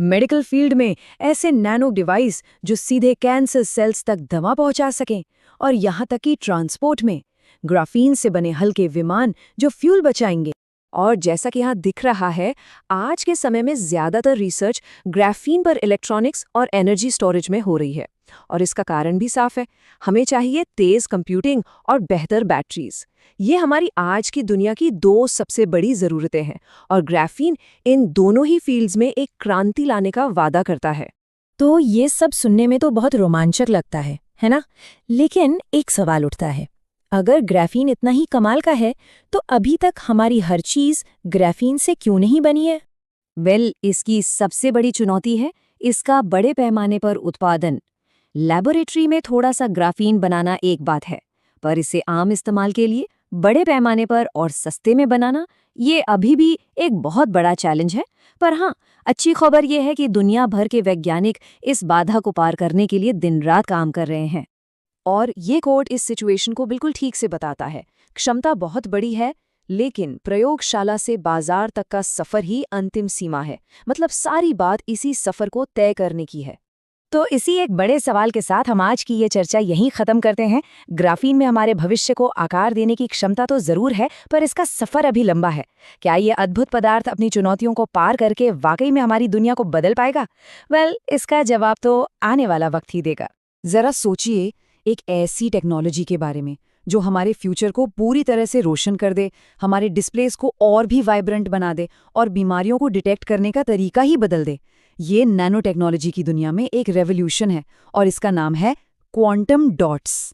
मेडिकल फील्ड में ऐसे नैनो डिवाइस जो सीधे कैंसर सेल्स तक दवा पहुंचा सकें। और यहाँ तक कि ट्रांसपोर्ट में ग्राफीन से बने हल्के विमान जो फ्यूल बचाएंगे। और जैसा कि यहाँ दिख रहा है, आज के समय में ज्यादातर रिसर्च ग्राफीन पर इलेक्ट्रॉनिक्स और एनर्जी स्टोरेज में हो रही है। और इसका कारण भी साफ है, हमें चाहिए तेज कंप्यूटिंग और बेहतर बैटरीज। ये हमारी आज की दुनिया की दो सबसे बड़ी ज़रूरतें हैं और ग्राफीन इन दोनों ही फील्ड्स में एक क्रांति लाने का वादा करता है। तो ये सब सुनने में तो बहुत रोमांचक लगता है ना? लेकिन एक सवाल उठता है, अगर ग्राफीन इतना ही कमाल का है तो अभी तक हमारी हर चीज़ ग्राफीन से क्यों नहीं बनी है? इसकी सबसे बड़ी चुनौती है इसका बड़े पैमाने पर उत्पादन। लैबोरेटरी में थोड़ा सा ग्राफीन बनाना एक बात है, पर इसे आम इस्तेमाल के लिए बड़े पैमाने पर और सस्ते में बनाना, ये अभी भी एक बहुत बड़ा चैलेंज है। पर हाँ, अच्छी खबर यह है कि दुनिया भर के वैज्ञानिक इस बाधा को पार करने के लिए दिन रात काम कर रहे हैं। और ये कोड इस सिचुएशन को बिल्कुल ठीक से बताता है। क्षमता बहुत बड़ी है, लेकिन प्रयोगशाला से बाजार तक का सफर ही अंतिम सीमा है। मतलब सारी बात इसी सफर को तय करने की है। तो इसी एक बड़े सवाल के साथ हम आज की ये चर्चा यहीं खत्म करते हैं। ग्राफीन में हमारे भविष्य को आकार देने की क्षमता तो जरूर है, पर इसका सफर अभी लंबा है। क्या ये अद्भुत पदार्थ अपनी चुनौतियों को पार करके वाकई में हमारी दुनिया को बदल पाएगा? इसका जवाब तो आने वाला वक्त ही देगा। जरा सोचिए एक ऐसी टेक्नोलॉजी के बारे में जो हमारे फ्यूचर को पूरी तरह से रोशन कर दे, हमारे डिस्प्लेस को और भी वाइब्रेंट बना दे और बीमारियों को डिटेक्ट करने का तरीका ही बदल दे। ये नैनो टेक्नोलॉजी की दुनिया में एक रेवोल्यूशन है और इसका नाम है क्वांटम डॉट्स।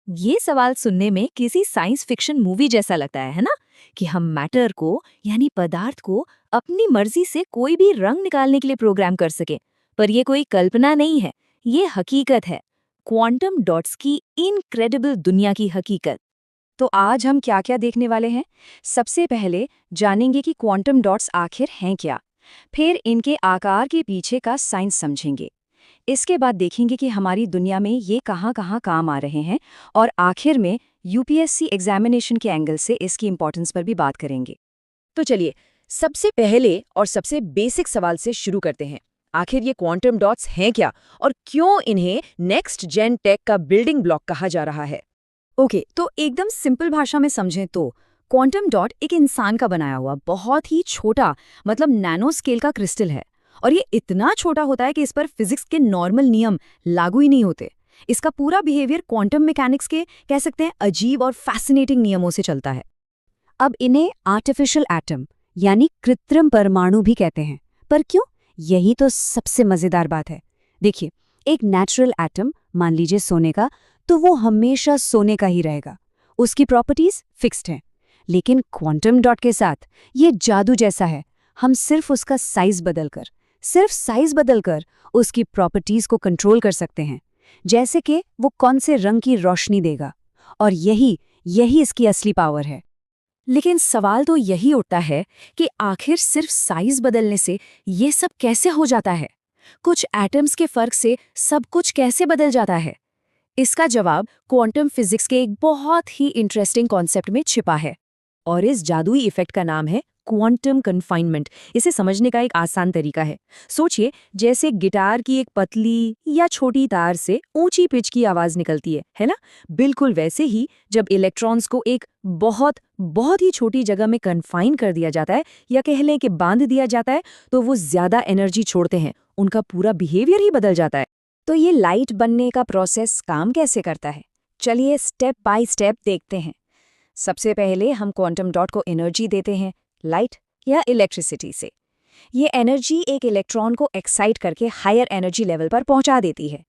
ये सवाल सुनने में किसी साइंस फिक्शन मूवी जैसा लगता है ना? कि हम मैटर को यानी पदार्थ को अपनी मर्जी से कोई भी रंग निकालने के लिए प्रोग्राम कर सके। पर ये कोई कल्पना नहीं है, ये हकीकत है। क्वांटम डॉट्स की इनक्रेडिबल दुनिया की हकीकत। तो आज हम क्या क्या देखने वाले हैं? सबसे पहले जानेंगे कि क्वांटम डॉट्स आखिर हैं क्या, फिर इनके आकार के पीछे का साइंस समझेंगे। इसके बाद देखेंगे कि हमारी दुनिया में ये कहाँ-कहाँ काम आ रहे हैं और आखिर में यूपीएससी एग्जामिनेशन के एंगल से इसकी इंपॉर्टेंस पर भी बात करेंगे। तो चलिए सबसे पहले और सबसे बेसिक सवाल से शुरू करते हैं। आखिर ये क्वांटम डॉट्स हैं क्या और क्यों इन्हें नेक्स्ट जेन टेक का बिल्डिंग ब्लॉक कहा जा रहा है? ओके, तो एकदम सिंपल भाषा में समझें तो क्वांटम डॉट एक इंसान का बनाया हुआ बहुत ही छोटा, मतलब नैनो स्केल का क्रिस्टल है। और ये इतना छोटा होता है कि इस पर फिजिक्स के नॉर्मल नियम लागू ही नहीं होते। इसका पूरा बिहेवियर क्वांटम मैकेनिक्स के, कह सकते हैं, अजीब और फैसिनेटिंग नियमों से चलता है। अब इन्हें आर्टिफिशियल एटम यानी कृत्रिम परमाणु भी कहते हैं। पर क्यों? यही तो सबसे मजेदार बात है। देखिए, एक नेचुरल एटम, मान लीजिए सोने का, तो वो हमेशा सोने का ही रहेगा, उसकी प्रॉपर्टीज फिक्स्ड हैं। लेकिन क्वांटम डॉट के साथ ये जादू जैसा है। हम सिर्फ उसका साइज बदलकर उसकी प्रॉपर्टीज को कंट्रोल कर सकते हैं, जैसे कि वो कौन से रंग की रोशनी देगा। और यही इसकी असली पावर है। लेकिन सवाल तो यही उठता है कि आखिर सिर्फ साइज बदलने से ये सब कैसे हो जाता है? कुछ एटम्स के फर्क से सब कुछ कैसे बदल जाता है? इसका जवाब क्वांटम फिजिक्स के एक बहुत ही इंटरेस्टिंग कॉन्सेप्ट में छिपा है, और इस जादुई इफेक्ट का नाम है क्वांटम कन्फाइनमेंट। इसे समझने का एक आसान तरीका है। सोचिए, जैसे गिटार की एक पतली या छोटी तार से ऊंची पिच की आवाज निकलती है ना? बिल्कुल वैसे ही जब इलेक्ट्रॉन्स को एक बहुत बहुत ही छोटी जगह में कन्फाइन कर दिया जाता है, या कह लें कि बांध दिया जाता है, तो वो ज्यादा एनर्जी छोड़ते हैं, उनका पूरा बिहेवियर ही बदल जाता है। तो ये लाइट बनने का प्रोसेस काम कैसे करता है? चलिए स्टेप बाय स्टेप देखते हैं। सबसे पहले हम क्वांटम डॉट को एनर्जी देते हैं, लाइट या इलेक्ट्रिसिटी से। ये एनर्जी एक इलेक्ट्रॉन को एक्साइट करके हायर एनर्जी लेवल पर पहुंचा देती है।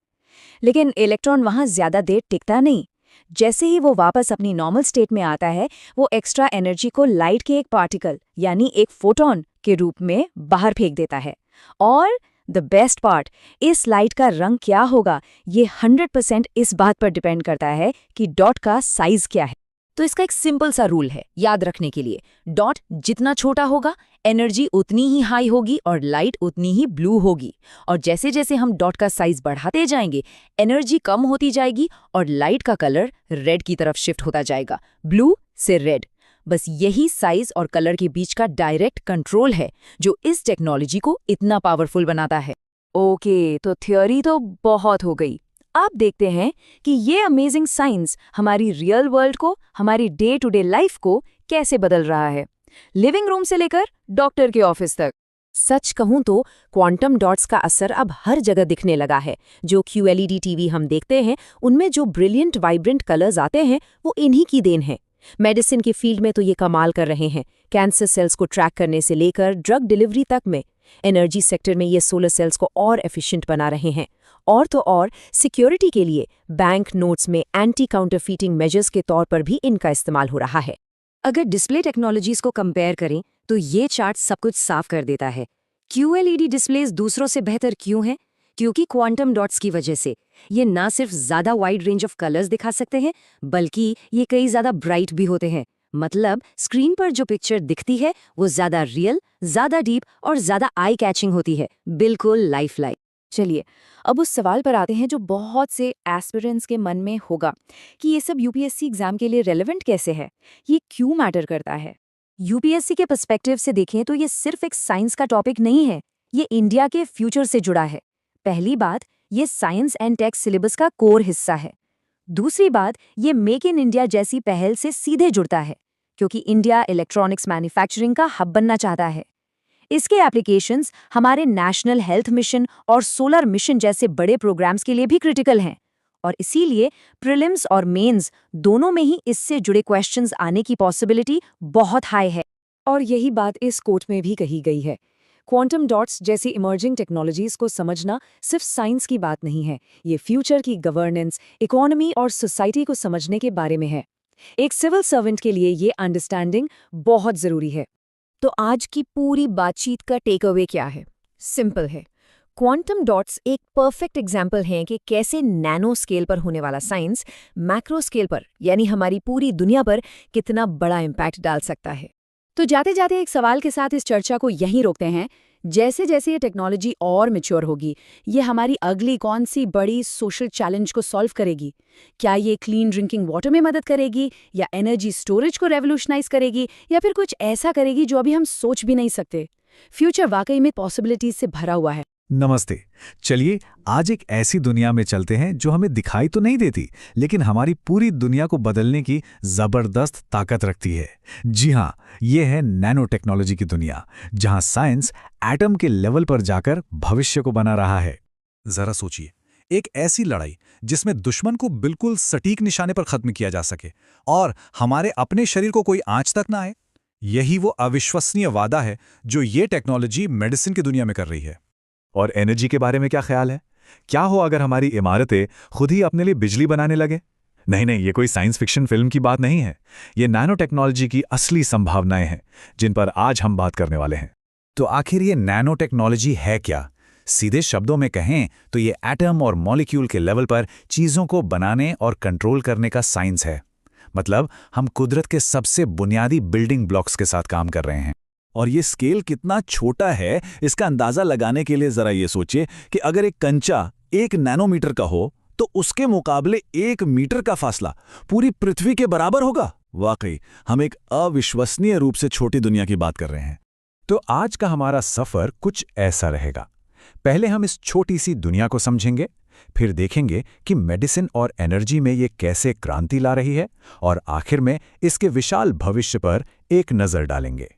लेकिन इलेक्ट्रॉन वहां ज्यादा देर टिकता नहीं। जैसे ही वो वापस अपनी नॉर्मल स्टेट में आता है, वो एक्स्ट्रा एनर्जी को लाइट के एक पार्टिकल यानी एक फोटॉन के रूप में बाहर फेंक देता है। और द बेस्ट पार्ट, इस लाइट का रंग क्या होगा, ये 100% इस बात पर डिपेंड करता है कि डॉट का साइज क्या है। तो इसका एक सिंपल सा रूल है याद रखने के लिए। डॉट जितना छोटा होगा, एनर्जी उतनी ही हाई होगी और लाइट उतनी ही ब्लू होगी। और जैसे जैसे हम डॉट का साइज बढ़ाते जाएंगे, एनर्जी कम होती जाएगी और लाइट का कलर रेड की तरफ शिफ्ट होता जाएगा, ब्लू से रेड। बस यही साइज और कलर के बीच का डायरेक्ट कंट्रोल है जो इस टेक्नोलॉजी को इतना पावरफुल बनाता है। ओके, तो थ्योरी तो बहुत हो गई। अब देखते हैं कि ये अमेजिंग साइंस हमारी रियल वर्ल्ड को, हमारी डे टू डे लाइफ को कैसे बदल रहा है, लिविंग रूम से लेकर डॉक्टर के ऑफिस तक। सच कहूं तो क्वांटम डॉट्स का असर अब हर जगह दिखने लगा है। जो QLED टीवी हम देखते हैं, उनमें जो ब्रिलियंट वाइब्रेंट कलर्स आते हैं, वो इन्हीं की देन है। मेडिसिन के फील्ड में तो ये कमाल कर रहे हैं। कैंसर सेल्स को ट्रैक करने से लेकर ड्रग डिलीवरी तक में। एनर्जी सेक्टर में ये सोलर सेल्स को और एफिशिएंट बना रहे हैं। और तो और सिक्योरिटी के लिए बैंक नोट्स में एंटी काउंटरफीटिंग मेजर्स के तौर पर भी इनका इस्तेमाल हो रहा है। अगर डिस्प्ले टेक्नोलॉजीज को कंपेयर करें तो ये चार्ट सब कुछ साफ कर देता है। QLED डिस्प्लेज दूसरों से बेहतर क्यों हैं? क्योंकि क्वांटम डॉट्स की वजह से ये ना सिर्फ ज्यादा वाइड रेंज ऑफ कलर्स दिखा सकते हैं, बल्कि ये कई ज्यादा ब्राइट भी होते हैं। मतलब स्क्रीन पर जो पिक्चर दिखती है वो ज्यादा रियल, ज्यादा डीप और ज्यादा आई कैचिंग होती है, बिल्कुल लाइफ लाइक। चलिए अब उस सवाल पर आते हैं जो बहुत से एस्पिरेंट्स के मन में होगा कि ये सब UPSC एग्जाम के लिए रेलेवेंट कैसे है, ये क्यों मैटर करता है। UPSC के पर्सपेक्टिव से देखें तो ये सिर्फ एक साइंस का टॉपिक नहीं है, ये इंडिया के फ्यूचर से जुड़ा है। पहली बात, ये साइंस एंड टेक सिलेबस का कोर हिस्सा है। दूसरी बात, ये मेक इन इंडिया जैसी पहल से सीधे जुड़ता है, क्योंकि इंडिया इलेक्ट्रॉनिक्स मैन्युफैक्चरिंग का हब बनना चाहता है। इसके एप्लीकेशंस हमारे नेशनल हेल्थ मिशन और सोलर मिशन जैसे बड़े प्रोग्राम्स के लिए भी क्रिटिकल हैं, और इसीलिए प्रीलिम्स और मेंस दोनों में ही इससे जुड़े क्वेश्चंस आने की पॉसिबिलिटी बहुत हाई है। और यही बात इस कोट में भी कही गई है। क्वांटम डॉट्स जैसी इमर्जिंग टेक्नोलॉजीज को समझना सिर्फ साइंस की बात नहीं है, ये फ्यूचर की गवर्नेंस, इकोनॉमी और सोसाइटी को समझने के बारे में है। एक सिविल सर्वेंट के लिए ये अंडरस्टैंडिंग बहुत जरूरी है। तो आज की पूरी बातचीत का टेक अवे क्या है? सिंपल है, क्वांटम डॉट्स एक परफेक्ट एग्जाम्पल हैं कि कैसे नैनो स्केल पर होने वाला साइंस मैक्रो स्केल पर, यानी हमारी पूरी दुनिया पर कितना बड़ा इम्पैक्ट डाल सकता है। तो जाते जाते एक सवाल के साथ इस चर्चा को यहीं रोकते हैं। जैसे जैसे ये टेक्नोलॉजी और मैच्योर होगी, ये हमारी अगली कौन सी बड़ी सोशल चैलेंज को सॉल्व करेगी? क्या ये क्लीन ड्रिंकिंग वाटर में मदद करेगी, या एनर्जी स्टोरेज को रेवोल्यूशनाइज करेगी, या फिर कुछ ऐसा करेगी जो अभी हम सोच भी नहीं सकते? फ्यूचर वाकई में पॉसिबिलिटीज से भरा हुआ है। नमस्ते। चलिए आज एक ऐसी दुनिया में चलते हैं जो हमें दिखाई तो नहीं देती, लेकिन हमारी पूरी दुनिया को बदलने की जबरदस्त ताकत रखती है। जी हाँ, ये है नैनो टेक्नोलॉजी की दुनिया, जहां साइंस एटम के लेवल पर जाकर भविष्य को बना रहा है। जरा सोचिए, एक ऐसी लड़ाई जिसमें दुश्मन को बिल्कुल सटीक निशाने पर खत्म किया जा सके और हमारे अपने शरीर को कोई आंच तक ना आए। यही वो अविश्वसनीय वादा है जो ये टेक्नोलॉजी मेडिसिन की दुनिया में कर रही है। और एनर्जी के बारे में क्या ख्याल है? क्या हो अगर हमारी इमारतें खुद ही अपने लिए बिजली बनाने लगे? नहीं, ये कोई साइंस फिक्शन फिल्म की बात नहीं है। ये नैनो टेक्नोलॉजी की असली संभावनाएं हैं जिन पर आज हम बात करने वाले हैं। तो आखिर ये नैनो टेक्नोलॉजी है क्या? सीधे शब्दों में कहें तो ये एटम और मॉलिक्यूल के लेवल पर चीज़ों को बनाने और कंट्रोल करने का साइंस है। मतलब हम कुदरत के सबसे बुनियादी बिल्डिंग ब्लॉक्स के साथ काम कर रहे हैं। और ये स्केल कितना छोटा है, इसका अंदाजा लगाने के लिए जरा ये सोचिए कि अगर एक कंचा 1 नैनोमीटर का हो तो उसके मुकाबले 1 मीटर का फासला पूरी पृथ्वी के बराबर होगा। वाकई हम एक अविश्वसनीय रूप से छोटी दुनिया की बात कर रहे हैं। तो आज का हमारा सफर कुछ ऐसा रहेगा। पहले हम इस छोटी सी दुनिया को समझेंगे, फिर देखेंगे कि मेडिसिन और एनर्जी में ये कैसे क्रांति ला रही है, और आखिर में इसके विशाल भविष्य पर एक नजर डालेंगे।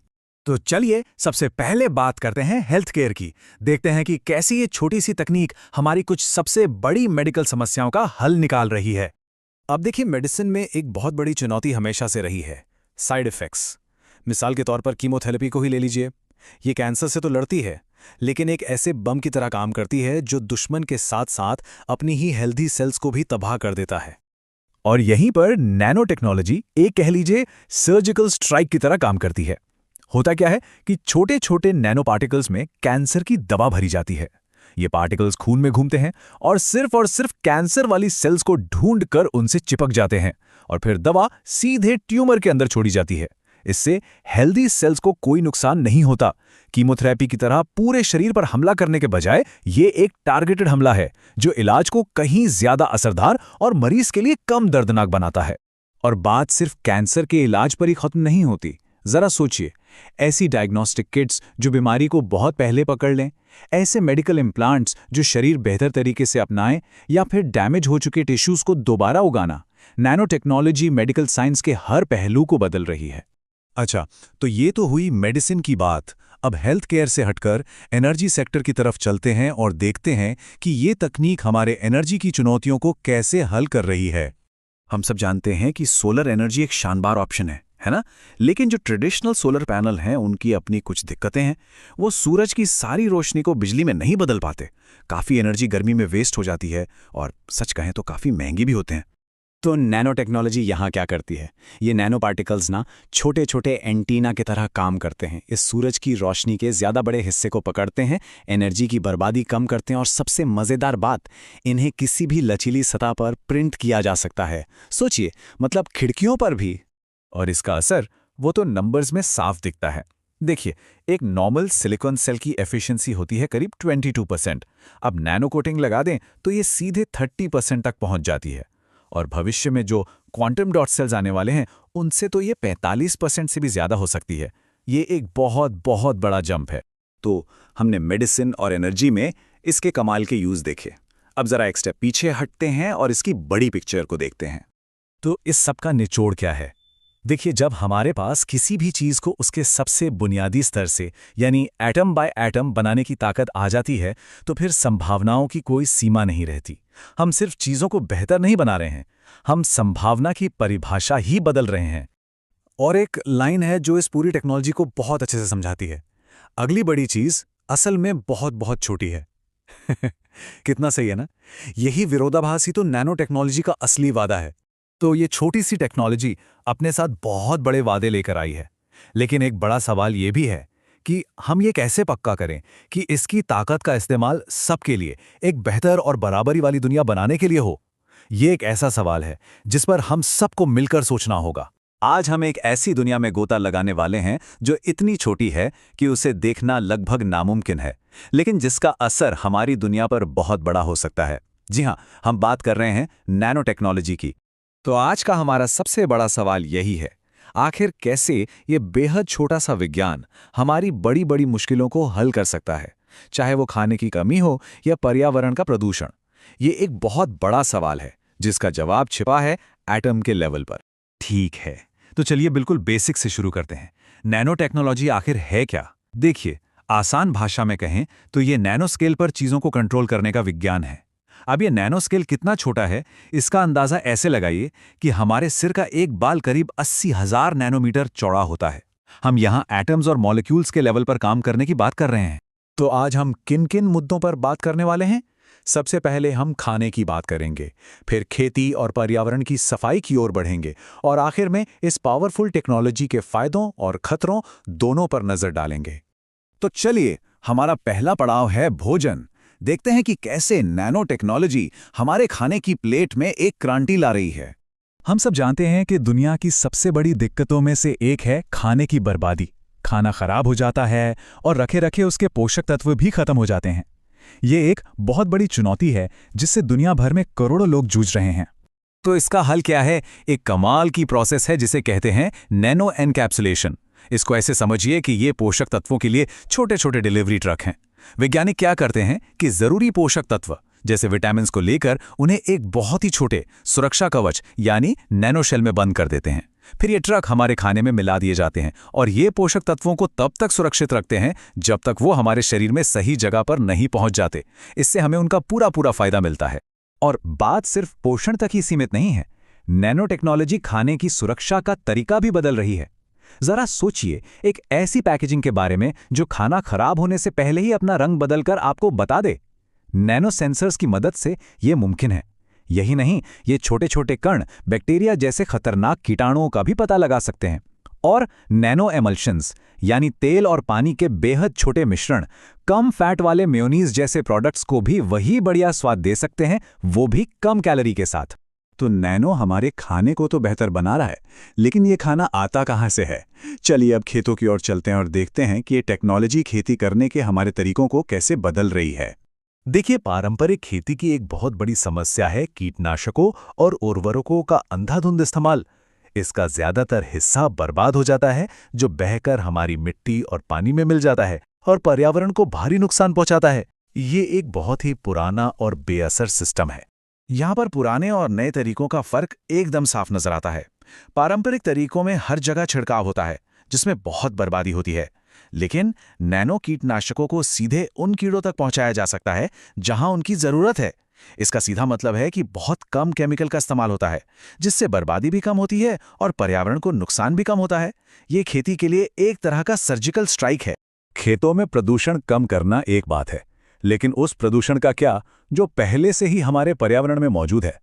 तो चलिए सबसे पहले बात करते हैं हेल्थ केयर की। देखते हैं कि कैसी ये छोटी सी तकनीक हमारी कुछ सबसे बड़ी मेडिकल समस्याओं का हल निकाल रही है। अब देखिए, मेडिसिन में एक बहुत बड़ी चुनौती हमेशा से रही है साइड इफ़ेक्ट्स। मिसाल के तौर पर कीमोथेरेपी को ही ले लीजिए। ये कैंसर से तो लड़ती है, लेकिन एक ऐसे बम की तरह काम करती है जो दुश्मन के साथ साथ अपनी ही हेल्दी सेल्स को भी तबाह कर देता है। और यहीं पर नैनो टेक्नोलॉजी एक कह लीजिए सर्जिकल स्ट्राइक की तरह काम करती है। होता क्या है कि छोटे छोटे नैनो पार्टिकल्स में कैंसर की दवा भरी जाती है। ये पार्टिकल्स खून में घूमते हैं और सिर्फ कैंसर वाली सेल्स को ढूंढ कर उनसे चिपक जाते हैं, और फिर दवा सीधे ट्यूमर के अंदर छोड़ी जाती है। इससे हेल्दी सेल्स को कोई नुकसान नहीं होता। कीमोथेरेपी की तरह पूरे शरीर पर हमला करने के बजाय ये एक टारगेटेड हमला है जो इलाज को कहीं ज्यादा असरदार और मरीज के लिए कम दर्दनाक बनाता है। और बात सिर्फ कैंसर के इलाज पर ही खत्म नहीं होती। जरा सोचिए, ऐसी डायग्नोस्टिक किट्स जो बीमारी को बहुत पहले पकड़ लें, ऐसे मेडिकल इम्प्लांट्स जो शरीर बेहतर तरीके से अपनाएं, या फिर डैमेज हो चुके टिश्यूज को दोबारा उगाना। नैनो टेक्नोलॉजी मेडिकल साइंस के हर पहलू को बदल रही है। अच्छा, तो ये तो हुई मेडिसिन की बात। अब हेल्थ केयर से हटकर एनर्जी सेक्टर की तरफ चलते हैं और देखते हैं कि ये तकनीक हमारे एनर्जी की चुनौतियों को कैसे हल कर रही है। हम सब जानते हैं कि सोलर एनर्जी एक शानदार ऑप्शन है ना? लेकिन जो ट्रेडिशनल सोलर पैनल हैं उनकी अपनी कुछ दिक्कतें हैं। वो सूरज की सारी रोशनी को बिजली में नहीं बदल पाते। काफ़ी एनर्जी गर्मी में वेस्ट हो जाती है, और सच कहें तो काफ़ी महंगी भी होते हैं। तो नैनो टेक्नोलॉजी यहाँ क्या करती है? ये नैनो पार्टिकल्स ना छोटे छोटे एंटीना की तरह काम करते हैं। इस सूरज की रोशनी के ज़्यादा बड़े हिस्से को पकड़ते हैं, एनर्जी की बर्बादी कम करते हैं, और सबसे मज़ेदार बात, इन्हें किसी भी लचीली सतह पर प्रिंट किया जा सकता है। सोचिए, मतलब खिड़कियों पर भी। और इसका असर वो तो नंबर्स में साफ दिखता है। देखिए, एक नॉर्मल सिलिकॉन सेल की एफिशिएंसी होती है करीब 22%। अब नैनो कोटिंग लगा दें तो ये सीधे 30% तक पहुंच जाती है। और भविष्य में जो क्वांटम डॉट सेल्स आने वाले हैं, उनसे तो ये 45% से भी ज्यादा हो सकती है। ये एक बहुत बहुत बड़ा जंप है। तो हमने मेडिसिन और एनर्जी में इसके कमाल के यूज देखे। अब जरा एक स्टेप पीछे हटते हैं और इसकी बड़ी पिक्चर को देखते हैं। तो इस सब का निचोड़ क्या है? देखिए, जब हमारे पास किसी भी चीज को उसके सबसे बुनियादी स्तर से, यानी एटम बाय एटम बनाने की ताकत आ जाती है, तो फिर संभावनाओं की कोई सीमा नहीं रहती। हम सिर्फ चीजों को बेहतर नहीं बना रहे हैं, हम संभावना की परिभाषा ही बदल रहे हैं। और एक लाइन है जो इस पूरी टेक्नोलॉजी को बहुत अच्छे से समझाती है। अगली बड़ी चीज असल में बहुत बहुत छोटी है। कितना सही है ना? यही विरोधाभास ही तो नैनो टेक्नोलॉजी का असली वादा है। तो ये छोटी सी टेक्नोलॉजी अपने साथ बहुत बड़े वादे लेकर आई है, लेकिन एक बड़ा सवाल ये भी है कि हम ये कैसे पक्का करें कि इसकी ताकत का इस्तेमाल सबके लिए, एक बेहतर और बराबरी वाली दुनिया बनाने के लिए हो। ये एक ऐसा सवाल है जिस पर हम सबको मिलकर सोचना होगा। आज हम एक ऐसी दुनिया में गोता लगाने वाले हैं जो इतनी छोटी है कि उसे देखना लगभग नामुमकिन है, लेकिन जिसका असर हमारी दुनिया पर बहुत बड़ा हो सकता है। जी हाँ, हम बात कर रहे हैं नैनो टेक्नोलॉजी की। तो आज का हमारा सबसे बड़ा सवाल यही है, आखिर कैसे ये बेहद छोटा सा विज्ञान हमारी बड़ी बड़ी मुश्किलों को हल कर सकता है, चाहे वो खाने की कमी हो या पर्यावरण का प्रदूषण। ये एक बहुत बड़ा सवाल है जिसका जवाब छिपा है एटम के लेवल पर। ठीक है, तो चलिए बिल्कुल बेसिक से शुरू करते हैं। नैनो टेक्नोलॉजी आखिर है क्या? देखिए, आसान भाषा में कहें तो ये नैनो स्केल पर चीजों को कंट्रोल करने का विज्ञान है। अब ये नैनो स्केल कितना छोटा है, इसका अंदाजा ऐसे लगाइए कि हमारे सिर का एक बाल करीब 80,000 नैनोमीटर चौड़ा होता है। हम यहाँ एटम्स और मॉलिक्यूल्स के लेवल पर काम करने की बात कर रहे हैं। तो आज हम किन किन मुद्दों पर बात करने वाले हैं? सबसे पहले हम खाने की बात करेंगे, फिर खेती और पर्यावरण की सफाई की ओर बढ़ेंगे, और आखिर में इस पावरफुल टेक्नोलॉजी के फायदों और खतरों दोनों पर नजर डालेंगे। तो चलिए, हमारा पहला पड़ाव है भोजन। देखते हैं कि कैसे नैनो टेक्नोलॉजी हमारे खाने की प्लेट में एक क्रांति ला रही है। हम सब जानते हैं कि दुनिया की सबसे बड़ी दिक्कतों में से एक है खाने की बर्बादी। खाना खराब हो जाता है और रखे रखे उसके पोषक तत्व भी खत्म हो जाते हैं। ये एक बहुत बड़ी चुनौती है जिससे दुनिया भर में करोड़ों लोग जूझ रहे हैं। तो इसका हल क्या है? एक कमाल की प्रोसेस है जिसे कहते हैं नैनो एनकैप्सुलेशन। इसको ऐसे समझिए कि ये पोषक तत्वों के लिए छोटे छोटे डिलीवरी ट्रक हैं। वैज्ञानिक क्या करते हैं कि जरूरी पोषक तत्व जैसे विटामिन्स को लेकर उन्हें एक बहुत ही छोटे सुरक्षा कवच यानी नैनो शेल में बंद कर देते हैं। फिर ये ट्रक हमारे खाने में मिला दिए जाते हैं और ये पोषक तत्वों को तब तक सुरक्षित रखते हैं जब तक वो हमारे शरीर में सही जगह पर नहीं पहुंच जाते। इससे हमें उनका पूरा फायदा मिलता है। और बात सिर्फ पोषण तक ही सीमित नहीं है। नैनो टेक्नोलॉजी खाने की सुरक्षा का तरीका भी बदल रही है। जरा सोचिए एक ऐसी पैकेजिंग के बारे में जो खाना खराब होने से पहले ही अपना रंग बदलकर आपको बता दे। नैनो सेंसर्स की मदद से यह मुमकिन है। यही नहीं, ये छोटे छोटे कण बैक्टीरिया जैसे खतरनाक कीटाणुओं का भी पता लगा सकते हैं। और नैनो एमल्शंस यानी तेल और पानी के बेहद छोटे मिश्रण कम फैट वाले मेयोनीज जैसे प्रोडक्ट्स को भी वही बढ़िया स्वाद दे सकते हैं, वो भी कम कैलोरी के साथ। तो नैनो हमारे खाने को तो बेहतर बना रहा है, लेकिन ये खाना आता कहाँ से है? चलिए अब खेतों की ओर चलते हैं और देखते हैं कि ये टेक्नोलॉजी खेती करने के हमारे तरीकों को कैसे बदल रही है। देखिए, पारंपरिक खेती की एक बहुत बड़ी समस्या है कीटनाशकों और उर्वरकों का अंधाधुंध इस्तेमाल। इसका ज्यादातर हिस्सा बर्बाद हो जाता है जो बहकर हमारी मिट्टी और पानी में मिल जाता है और पर्यावरण को भारी नुकसान पहुंचाता है। ये एक बहुत ही पुराना और बेअसर सिस्टम है। यहाँ पर पुराने और नए तरीकों का फर्क एकदम साफ नजर आता है। पारंपरिक तरीकों में हर जगह छिड़काव होता है जिसमें बहुत बर्बादी होती है, लेकिन नैनो कीटनाशकों को सीधे उन कीड़ों तक पहुंचाया जा सकता है जहां उनकी जरूरत है। इसका सीधा मतलब है कि बहुत कम केमिकल का इस्तेमाल होता है, जिससे बर्बादी भी कम होती है और पर्यावरण को नुकसान भी कम होता है। ये खेती के लिए एक तरह का सर्जिकल स्ट्राइक है। खेतों में प्रदूषण कम करना एक बात है, लेकिन उस प्रदूषण का क्या जो पहले से ही हमारे पर्यावरण में मौजूद है।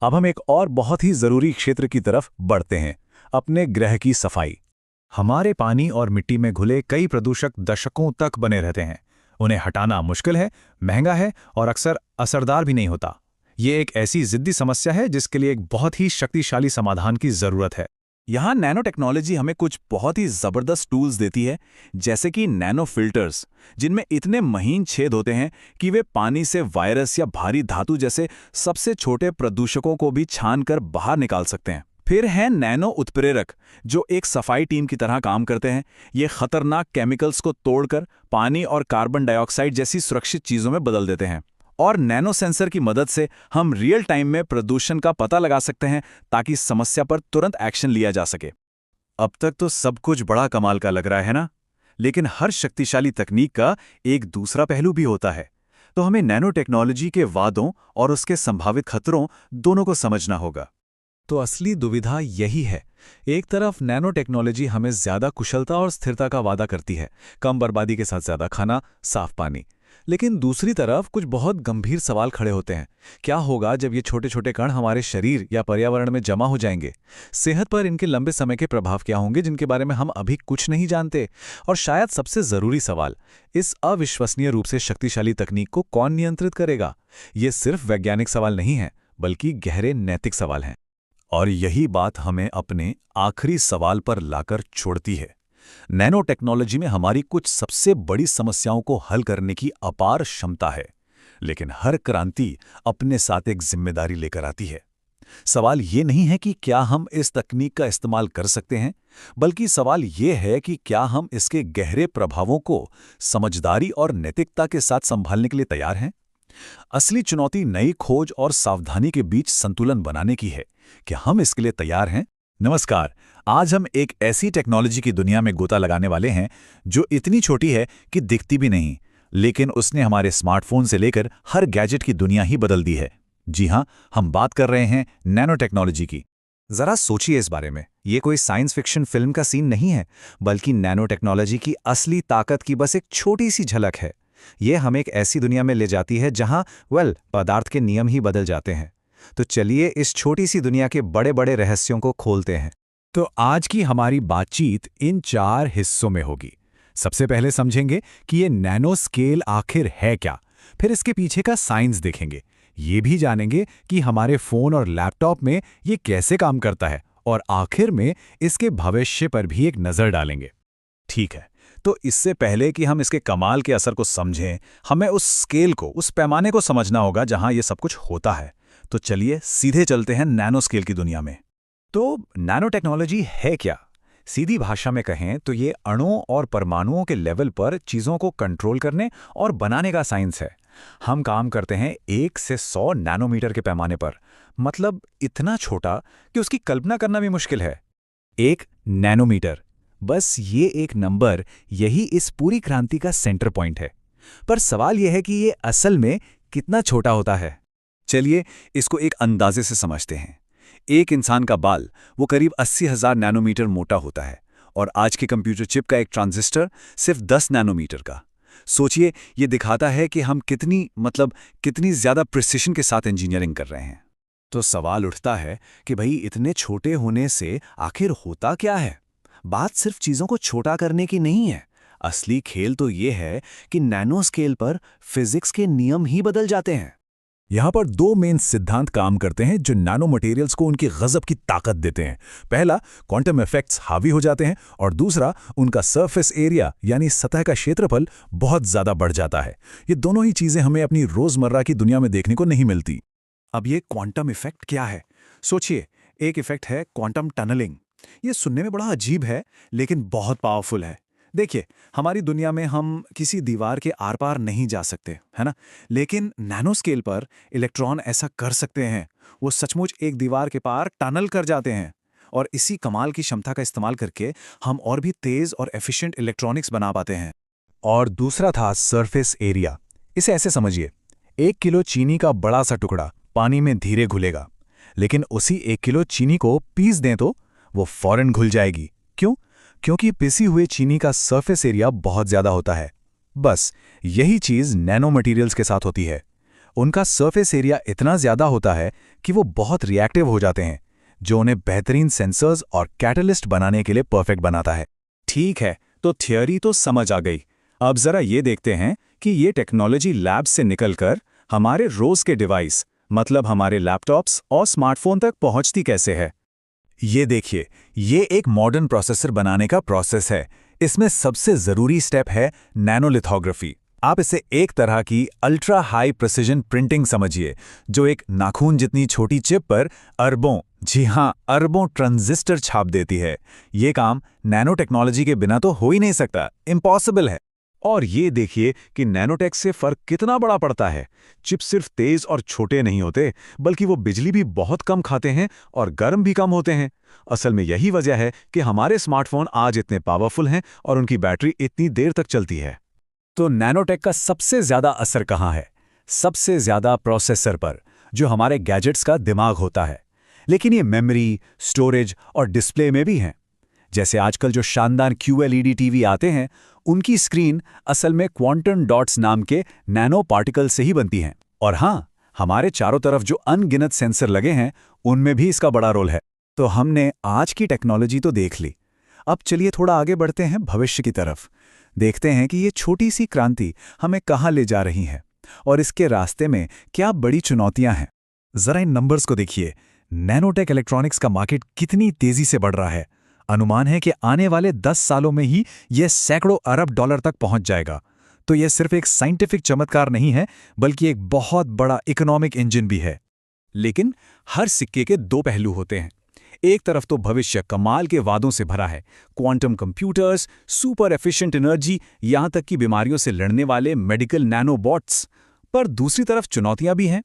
अब हम एक और बहुत ही जरूरी क्षेत्र की तरफ बढ़ते हैं, अपने ग्रह की सफाई। हमारे पानी और मिट्टी में घुले कई प्रदूषक दशकों तक बने रहते हैं। उन्हें हटाना मुश्किल है, महंगा है और अक्सर असरदार भी नहीं होता। ये एक ऐसी जिद्दी समस्या है जिसके लिए एक बहुत ही शक्तिशाली समाधान की जरूरत है। यहाँ नैनो टेक्नोलॉजी हमें कुछ बहुत ही जबरदस्त टूल्स देती है, जैसे कि नैनो फिल्टर्स, जिनमें इतने महीन छेद होते हैं कि वे पानी से वायरस या भारी धातु जैसे सबसे छोटे प्रदूषकों को भी छानकर बाहर निकाल सकते हैं। फिर हैं नैनो उत्प्रेरक, जो एक सफाई टीम की तरह काम करते हैं। ये खतरनाक केमिकल्स को तोड़कर पानी और कार्बन डाइऑक्साइड जैसी सुरक्षित चीजों में बदल देते हैं। और नैनो सेंसर की मदद से हम रियल टाइम में प्रदूषण का पता लगा सकते हैं ताकि समस्या पर तुरंत एक्शन लिया जा सके। अब तक तो सब कुछ बड़ा कमाल का लग रहा है ना, लेकिन हर शक्तिशाली तकनीक का एक दूसरा पहलू भी होता है। तो हमें नैनो टेक्नोलॉजी के वादों और उसके संभावित खतरों दोनों को समझना होगा। तो असली दुविधा यही है। एक तरफ नैनो टेक्नोलॉजी हमें ज्यादा कुशलता और स्थिरता का वादा करती है, कम बर्बादी के साथ ज्यादा खाना, साफ पानी। लेकिन दूसरी तरफ कुछ बहुत गंभीर सवाल खड़े होते हैं। क्या होगा जब ये छोटे छोटे कण हमारे शरीर या पर्यावरण में जमा हो जाएंगे? सेहत पर इनके लंबे समय के प्रभाव क्या होंगे जिनके बारे में हम अभी कुछ नहीं जानते? और शायद सबसे जरूरी सवाल, इस अविश्वसनीय रूप से शक्तिशाली तकनीक को कौन नियंत्रित करेगा? ये सिर्फ वैज्ञानिक सवाल नहीं है, बल्कि गहरे नैतिक सवाल हैं। और यही बात हमें अपने आखिरी सवाल पर लाकर छोड़ती है। नैनो टेक्नोलॉजी में हमारी कुछ सबसे बड़ी समस्याओं को हल करने की अपार क्षमता है, लेकिन हर क्रांति अपने साथ एक जिम्मेदारी लेकर आती है। सवाल ये नहीं है कि क्या हम इस तकनीक का इस्तेमाल कर सकते हैं, बल्कि सवाल ये है कि क्या हम इसके गहरे प्रभावों को समझदारी और नैतिकता के साथ संभालने के लिए तैयार हैं। असली चुनौती नई खोज और सावधानी के बीच संतुलन बनाने की है। क्या हम इसके लिए तैयार हैं? नमस्कार, आज हम एक ऐसी टेक्नोलॉजी की दुनिया में गोता लगाने वाले हैं जो इतनी छोटी है कि दिखती भी नहीं, लेकिन उसने हमारे स्मार्टफोन से लेकर हर गैजेट की दुनिया ही बदल दी है। जी हां, हम बात कर रहे हैं नैनो टेक्नोलॉजी की। जरा सोचिए इस बारे में। ये कोई साइंस फिक्शन फिल्म का सीन नहीं है, बल्कि नैनो टेक्नोलॉजी की असली ताकत की बस एक छोटी सी झलक है। ये हमें एक ऐसी दुनिया में ले जाती है जहां पदार्थ के नियम ही बदल जाते हैं। तो चलिए इस छोटी सी दुनिया के बड़े बड़े रहस्यों को खोलते हैं। तो आज की हमारी बातचीत इन 4 हिस्सों में होगी। सबसे पहले समझेंगे कि ये नैनो स्केल आखिर है क्या, फिर इसके पीछे का साइंस देखेंगे, ये भी जानेंगे कि हमारे फ़ोन और लैपटॉप में ये कैसे काम करता है और आखिर में इसके भविष्य पर भी एक नज़र डालेंगे। ठीक है, तो इससे पहले कि हम इसके कमाल के असर को समझें, हमें उस स्केल को, उस पैमाने को समझना होगा जहां ये सब कुछ होता है। तो चलिए सीधे चलते हैं नैनो स्केल की दुनिया में। तो नैनो टेक्नोलॉजी है क्या? सीधी भाषा में कहें तो ये अणुओं और परमाणुओं के लेवल पर चीज़ों को कंट्रोल करने और बनाने का साइंस है। हम काम करते हैं 1 से 100 नैनोमीटर के पैमाने पर, मतलब इतना छोटा कि उसकी कल्पना करना भी मुश्किल है। 1 नैनोमीटर, बस ये एक नंबर, यही इस पूरी क्रांति का सेंटर पॉइंट है। पर सवाल यह है कि ये असल में कितना छोटा होता है। चलिए इसको एक अंदाजे से समझते हैं। एक इंसान का बाल वो करीब 80,000 नैनोमीटर मोटा होता है, और आज के कंप्यूटर चिप का एक ट्रांजिस्टर सिर्फ 10 नैनोमीटर का। सोचिए, ये दिखाता है कि हम कितनी ज़्यादा प्रिसिशन के साथ इंजीनियरिंग कर रहे हैं। तो सवाल उठता है कि भाई इतने छोटे होने से आखिर होता क्या है? बात सिर्फ चीज़ों को छोटा करने की नहीं है। असली खेल तो ये है कि नैनो स्केल पर फिजिक्स के नियम ही बदल जाते हैं। यहाँ पर 2 मेन सिद्धांत काम करते हैं जो नैनो मटेरियल्स को उनकी गजब की ताकत देते हैं। पहला, क्वांटम इफेक्ट्स हावी हो जाते हैं, और दूसरा, उनका सरफेस एरिया यानी सतह का क्षेत्रफल बहुत ज़्यादा बढ़ जाता है। ये दोनों ही चीज़ें हमें अपनी रोज़मर्रा की दुनिया में देखने को नहीं मिलती। अब ये क्वांटम इफेक्ट क्या है? सोचिए, एक इफेक्ट है क्वांटम टनलिंग। ये सुनने में बड़ा अजीब है, लेकिन बहुत पावरफुल है। देखिए, हमारी दुनिया में हम किसी दीवार के आर पार नहीं जा सकते, है ना? लेकिन नैनो स्केल पर इलेक्ट्रॉन ऐसा कर सकते हैं। वो सचमुच एक दीवार के पार टनल कर जाते हैं, और इसी कमाल की क्षमता का इस्तेमाल करके हम और भी तेज और एफिशिएंट इलेक्ट्रॉनिक्स बना पाते हैं। और दूसरा था सरफेस एरिया। इसे ऐसे समझिए, 1 किलो चीनी का बड़ा सा टुकड़ा पानी में धीरे घुलेगा, लेकिन उसी 1 किलो चीनी को पीस दें तो वो फौरन घुल जाएगी। क्यों? क्योंकि पिसी हुए चीनी का सरफेस एरिया बहुत ज्यादा होता है। बस यही चीज नैनो मटेरियल्स के साथ होती है। उनका सरफेस एरिया इतना ज्यादा होता है कि वो बहुत रिएक्टिव हो जाते हैं, जो उन्हें बेहतरीन सेंसर्स और कैटलिस्ट बनाने के लिए परफेक्ट बनाता है। ठीक है, तो थियोरी तो समझ आ गई। अब जरा ये देखते हैं कि ये टेक्नोलॉजी लैब से निकलकर हमारे रोज के डिवाइस, मतलब हमारे लैपटॉप्स और स्मार्टफोन तक पहुंचती कैसे है। ये देखिए, ये एक मॉडर्न प्रोसेसर बनाने का प्रोसेस है। इसमें सबसे ज़रूरी स्टेप है नैनोलिथोग्राफी। आप इसे एक तरह की अल्ट्रा हाई प्रिसिजन प्रिंटिंग समझिए, जो एक नाखून जितनी छोटी चिप पर अरबों, जी हाँ अरबों ट्रांजिस्टर छाप देती है। ये काम नैनो टेक्नोलॉजी के बिना तो हो ही नहीं सकता, इम्पॉसिबल है। और ये देखिए कि नैनोटेक से फर्क कितना बड़ा पड़ता है। चिप सिर्फ तेज और छोटे नहीं होते, बल्कि वो बिजली भी बहुत कम खाते हैं और गर्म भी कम होते हैं। असल में यही वजह है कि हमारे स्मार्टफोन आज इतने पावरफुल हैं और उनकी बैटरी इतनी देर तक चलती है। तो नैनोटेक का सबसे ज्यादा असर कहाँ है? सबसे ज्यादा प्रोसेसर पर, जो हमारे गैजेट्स का दिमाग होता है। लेकिन ये मेमोरी, स्टोरेज और डिस्प्ले में भी हैं। जैसे आजकल जो शानदार QLED टीवी आते हैं, उनकी स्क्रीन असल में क्वांटम डॉट्स नाम के नैनो पार्टिकल से ही बनती हैं। और हाँ, हमारे चारों तरफ जो अनगिनत सेंसर लगे हैं, उनमें भी इसका बड़ा रोल है। तो हमने आज की टेक्नोलॉजी तो देख ली। अब चलिए थोड़ा आगे बढ़ते हैं भविष्य की तरफ। देखते हैं कि ये छोटी सी क्रांति हमें कहाँ ले जा रही है और इसके रास्ते में क्या बड़ी चुनौतियां हैं। जरा इन नंबर्स को देखिए। नैनोटेक इलेक्ट्रॉनिक्स का मार्केट कितनी तेजी से बढ़ रहा है। अनुमान है कि आने वाले 10 सालों में ही यह सैकड़ों अरब डॉलर तक पहुंच जाएगा। तो यह सिर्फ एक साइंटिफिक चमत्कार नहीं है, बल्कि एक बहुत बड़ा इकोनॉमिक इंजन भी है। लेकिन हर सिक्के के 2 पहलू होते हैं। एक तरफ तो भविष्य कमाल के वादों से भरा है, quantum computers, super efficient energy, यहां तक कि बीमारियों से लड़ने वाले मेडिकल नैनोबॉट्स। पर दूसरी तरफ चुनौतियां भी हैं।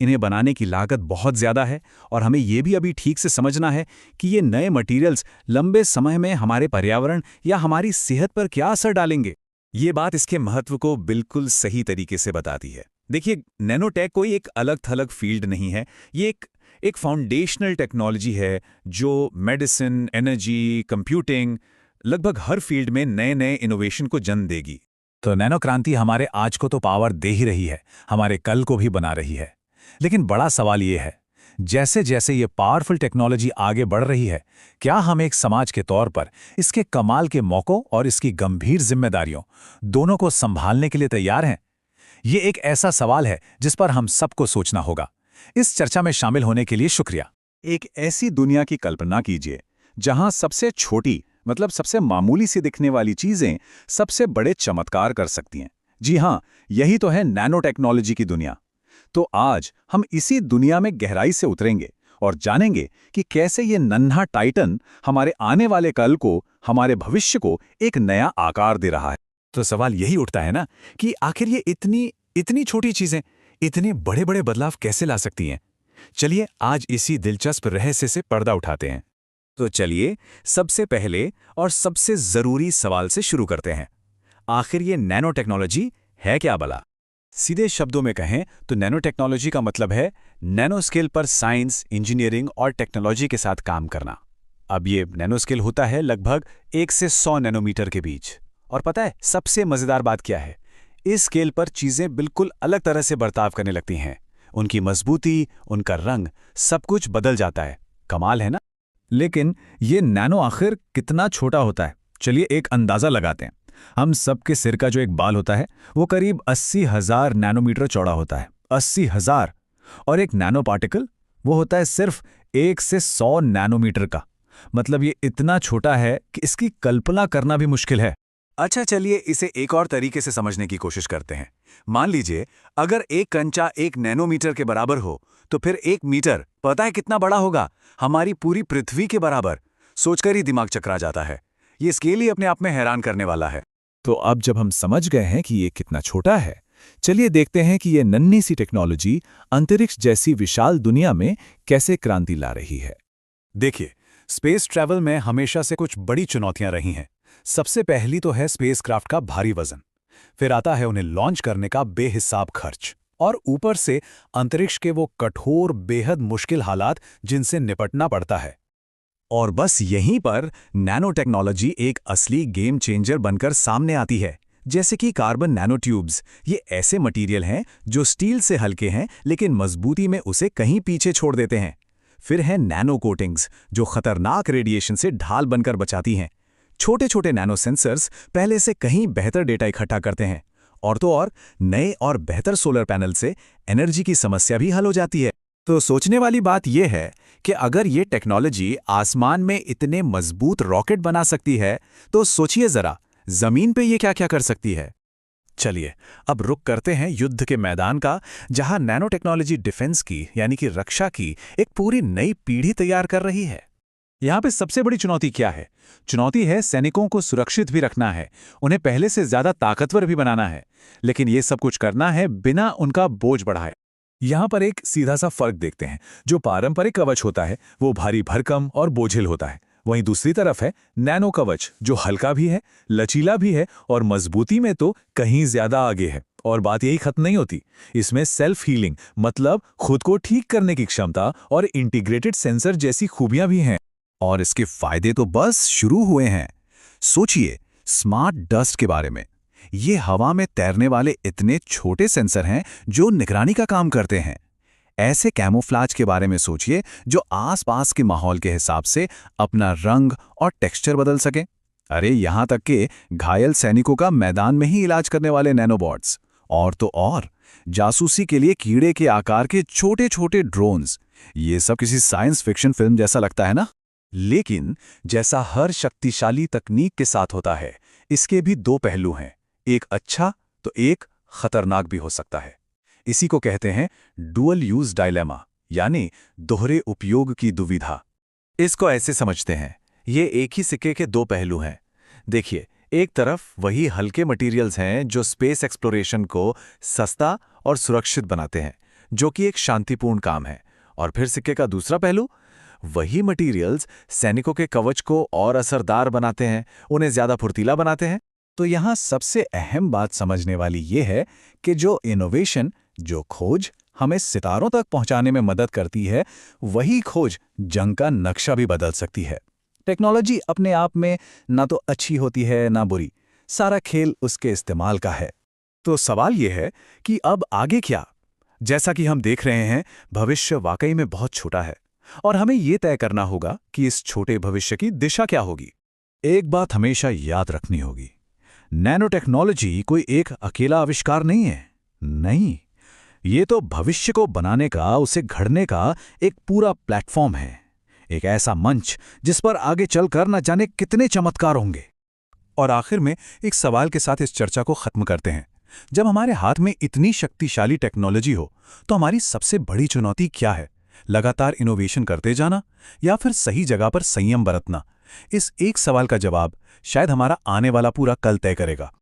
इन्हें बनाने की लागत बहुत ज़्यादा है, और हमें यह भी अभी ठीक से समझना है कि ये नए मटेरियल्स लंबे समय में हमारे पर्यावरण या हमारी सेहत पर क्या असर डालेंगे। ये बात इसके महत्व को बिल्कुल सही तरीके से बताती है। देखिए, नैनोटेक कोई एक अलग थलग फील्ड नहीं है। ये एक फाउंडेशनल टेक्नोलॉजी है जो मेडिसिन, एनर्जी, कंप्यूटिंग, लगभग हर फील्ड में नए नए इनोवेशन को जन्म देगी। तो नैनो क्रांति हमारे आज को तो पावर दे ही रही है, हमारे कल को भी बना रही है। लेकिन बड़ा सवाल ये है, जैसे जैसे ये पावरफुल टेक्नोलॉजी आगे बढ़ रही है, क्या हम एक समाज के तौर पर इसके कमाल के मौकों और इसकी गंभीर जिम्मेदारियों दोनों को संभालने के लिए तैयार हैं? ये एक ऐसा सवाल है जिस पर हम सबको सोचना होगा। इस चर्चा में शामिल होने के लिए शुक्रिया। एक ऐसी दुनिया की कल्पना कीजिए जहां सबसे छोटी मतलब सबसे मामूली सी दिखने वाली चीजें सबसे बड़े चमत्कार कर सकती हैं। जी हां, यही तो है नैनो टेक्नोलॉजी की दुनिया। तो आज हम इसी दुनिया में गहराई से उतरेंगे और जानेंगे कि कैसे ये नन्हा टाइटन हमारे आने वाले कल को, हमारे भविष्य को एक नया आकार दे रहा है। तो सवाल यही उठता है ना कि आखिर ये इतनी छोटी चीजें इतने बड़े-बड़े बदलाव कैसे ला सकती हैं? चलिए आज इसी दिलचस्प रहस्य से पर्दा उठाते हैं। तो चलिए सबसे पहले और सबसे जरूरी सवाल से शुरू करते हैं। आखिर ये नैनो टेक्नोलॉजी है क्या भला? सीधे शब्दों में कहें तो नैनो टेक्नोलॉजी का मतलब है नैनो स्केल पर साइंस, इंजीनियरिंग और टेक्नोलॉजी के साथ काम करना। अब ये नैनो स्केल होता है लगभग 1 से 100 नैनोमीटर के बीच। और पता है सबसे मजेदार बात क्या है? इस स्केल पर चीजें बिल्कुल अलग तरह से बर्ताव करने लगती हैं। उनकी मजबूती, उनका रंग, सब कुछ बदल जाता है। कमाल है ना? लेकिन ये नैनो आखिर कितना छोटा होता है? चलिए एक अंदाजा लगाते हैं। हम सबके सिर का जो एक बाल होता है वो करीब 80,000 नैनोमीटर चौड़ा होता है। 80,000। और एक नैनो पार्टिकल वो होता है सिर्फ 1 से 100 नैनोमीटर का। मतलब ये इतना छोटा है कि इसकी कल्पना करना भी मुश्किल है। अच्छा, चलिए इसे एक और तरीके से समझने की कोशिश करते हैं। मान लीजिए अगर एक कंचा 1 नैनोमीटर के बराबर हो तो फिर 1 मीटर पता है कितना बड़ा होगा? हमारी पूरी पृथ्वी के बराबर। सोचकर ही दिमाग चकरा जाता है। ये स्केल ही अपने आप में हैरान करने वाला है। तो अब जब हम समझ गए हैं कि ये कितना छोटा है, चलिए देखते हैं कि ये नन्ही सी टेक्नोलॉजी अंतरिक्ष जैसी विशाल दुनिया में कैसे क्रांति ला रही है। देखिए, स्पेस ट्रैवल में हमेशा से कुछ बड़ी चुनौतियां रही हैं। सबसे पहली तो है स्पेसक्राफ्ट का भारी वजन, फिर आता है उन्हें लॉन्च करने का बेहिसाब खर्च, और ऊपर से अंतरिक्ष के वो कठोर, बेहद मुश्किल हालात जिनसे निपटना पड़ता है। और बस यहीं पर नैनो टेक्नोलॉजी एक असली गेम चेंजर बनकर सामने आती है। जैसे कि कार्बन नैनो ट्यूब्स, ये ऐसे मटेरियल हैं जो स्टील से हल्के हैं लेकिन मजबूती में उसे कहीं पीछे छोड़ देते हैं। फिर है नैनो कोटिंग्स, जो खतरनाक रेडिएशन से ढाल बनकर बचाती हैं। छोटे छोटे नैनो सेंसर्स पहले से कहीं बेहतर डेटा इकट्ठा करते हैं। और तो और नए और बेहतर सोलर पैनल से एनर्जी की समस्या भी हल हो जाती है। तो सोचने वाली बात यह है कि अगर ये टेक्नोलॉजी आसमान में इतने मजबूत रॉकेट बना सकती है, तो सोचिए जरा जमीन पे ये क्या क्या कर सकती है। चलिए अब रुक करते हैं युद्ध के मैदान का, जहां नैनो टेक्नोलॉजी डिफेंस की यानी कि रक्षा की एक पूरी नई पीढ़ी तैयार कर रही है। यहाँ पे सबसे बड़ी चुनौती क्या है? चुनौती है सैनिकों को सुरक्षित भी रखना है, उन्हें पहले से ज्यादा ताकतवर भी बनाना है, लेकिन ये सब कुछ करना है बिना उनका बोझ बढ़ाए। यहाँ पर एक सीधा सा फर्क देखते हैं। जो पारंपरिक कवच होता है वो भारी भरकम और बोझिल होता है। वहीं दूसरी तरफ है नैनो कवच, जो हल्का भी है, लचीला भी है और मजबूती में तो कहीं ज्यादा आगे है। और बात यही खत्म नहीं होती, इसमें सेल्फ हीलिंग मतलब खुद को ठीक करने की क्षमता और इंटीग्रेटेड सेंसर जैसी खूबियां भी हैं। और इसके फायदे तो बस शुरू हुए हैं। सोचिए स्मार्ट डस्ट के बारे में। ये हवा में तैरने वाले इतने छोटे सेंसर हैं जो निगरानी का काम करते हैं। ऐसे कैमोफ्लेज के बारे में सोचिए जो आसपास के माहौल के हिसाब से अपना रंग और टेक्सचर बदल सके। अरे यहाँ तक कि घायल सैनिकों का मैदान में ही इलाज करने वाले नैनोबॉट्स। और तो और जासूसी के लिए कीड़े के आकार के छोटे छोटे ड्रोन्स। ये सब किसी साइंस फिक्शन फिल्म जैसा लगता है ना? लेकिन जैसा हर शक्तिशाली तकनीक के साथ होता है, इसके भी दो पहलू हैं। एक अच्छा तो एक खतरनाक भी हो सकता है। इसी को कहते हैं डुअल यूज डायलेमा, यानी दोहरे उपयोग की दुविधा। इसको ऐसे समझते हैं, ये एक ही सिक्के के दो पहलू हैं। देखिए, एक तरफ वही हल्के मटेरियल्स हैं जो स्पेस एक्सप्लोरेशन को सस्ता और सुरक्षित बनाते हैं, जो कि एक शांतिपूर्ण काम है। और फिर सिक्के का दूसरा पहलू, वही मटेरियल्स सैनिकों के कवच को और असरदार बनाते हैं, उन्हें ज्यादा फुर्तीला बनाते हैं। तो यहाँ सबसे अहम बात समझने वाली ये है कि जो इनोवेशन, जो खोज हमें सितारों तक पहुंचाने में मदद करती है, वही खोज जंग का नक्शा भी बदल सकती है। टेक्नोलॉजी अपने आप में ना तो अच्छी होती है ना बुरी, सारा खेल उसके इस्तेमाल का है। तो सवाल ये है कि अब आगे क्या? जैसा कि हम देख रहे हैं, भविष्य वाकई में बहुत छोटा है और हमें ये तय करना होगा कि इस छोटे भविष्य की दिशा क्या होगी। एक बात हमेशा याद रखनी होगी, नैनो टेक्नोलॉजी कोई एक अकेला आविष्कार नहीं है। नहीं, ये तो भविष्य को बनाने का, उसे घड़ने का एक पूरा प्लेटफॉर्म है। एक ऐसा मंच जिस पर आगे चलकर न जाने कितने चमत्कार होंगे। और आखिर में एक सवाल के साथ इस चर्चा को खत्म करते हैं। जब हमारे हाथ में इतनी शक्तिशाली टेक्नोलॉजी हो तो हमारी सबसे बड़ी चुनौती क्या है? लगातार इनोवेशन करते जाना या फिर सही जगह पर संयम बरतना? इस एक सवाल का जवाब शायद हमारा आने वाला पूरा कल तय करेगा।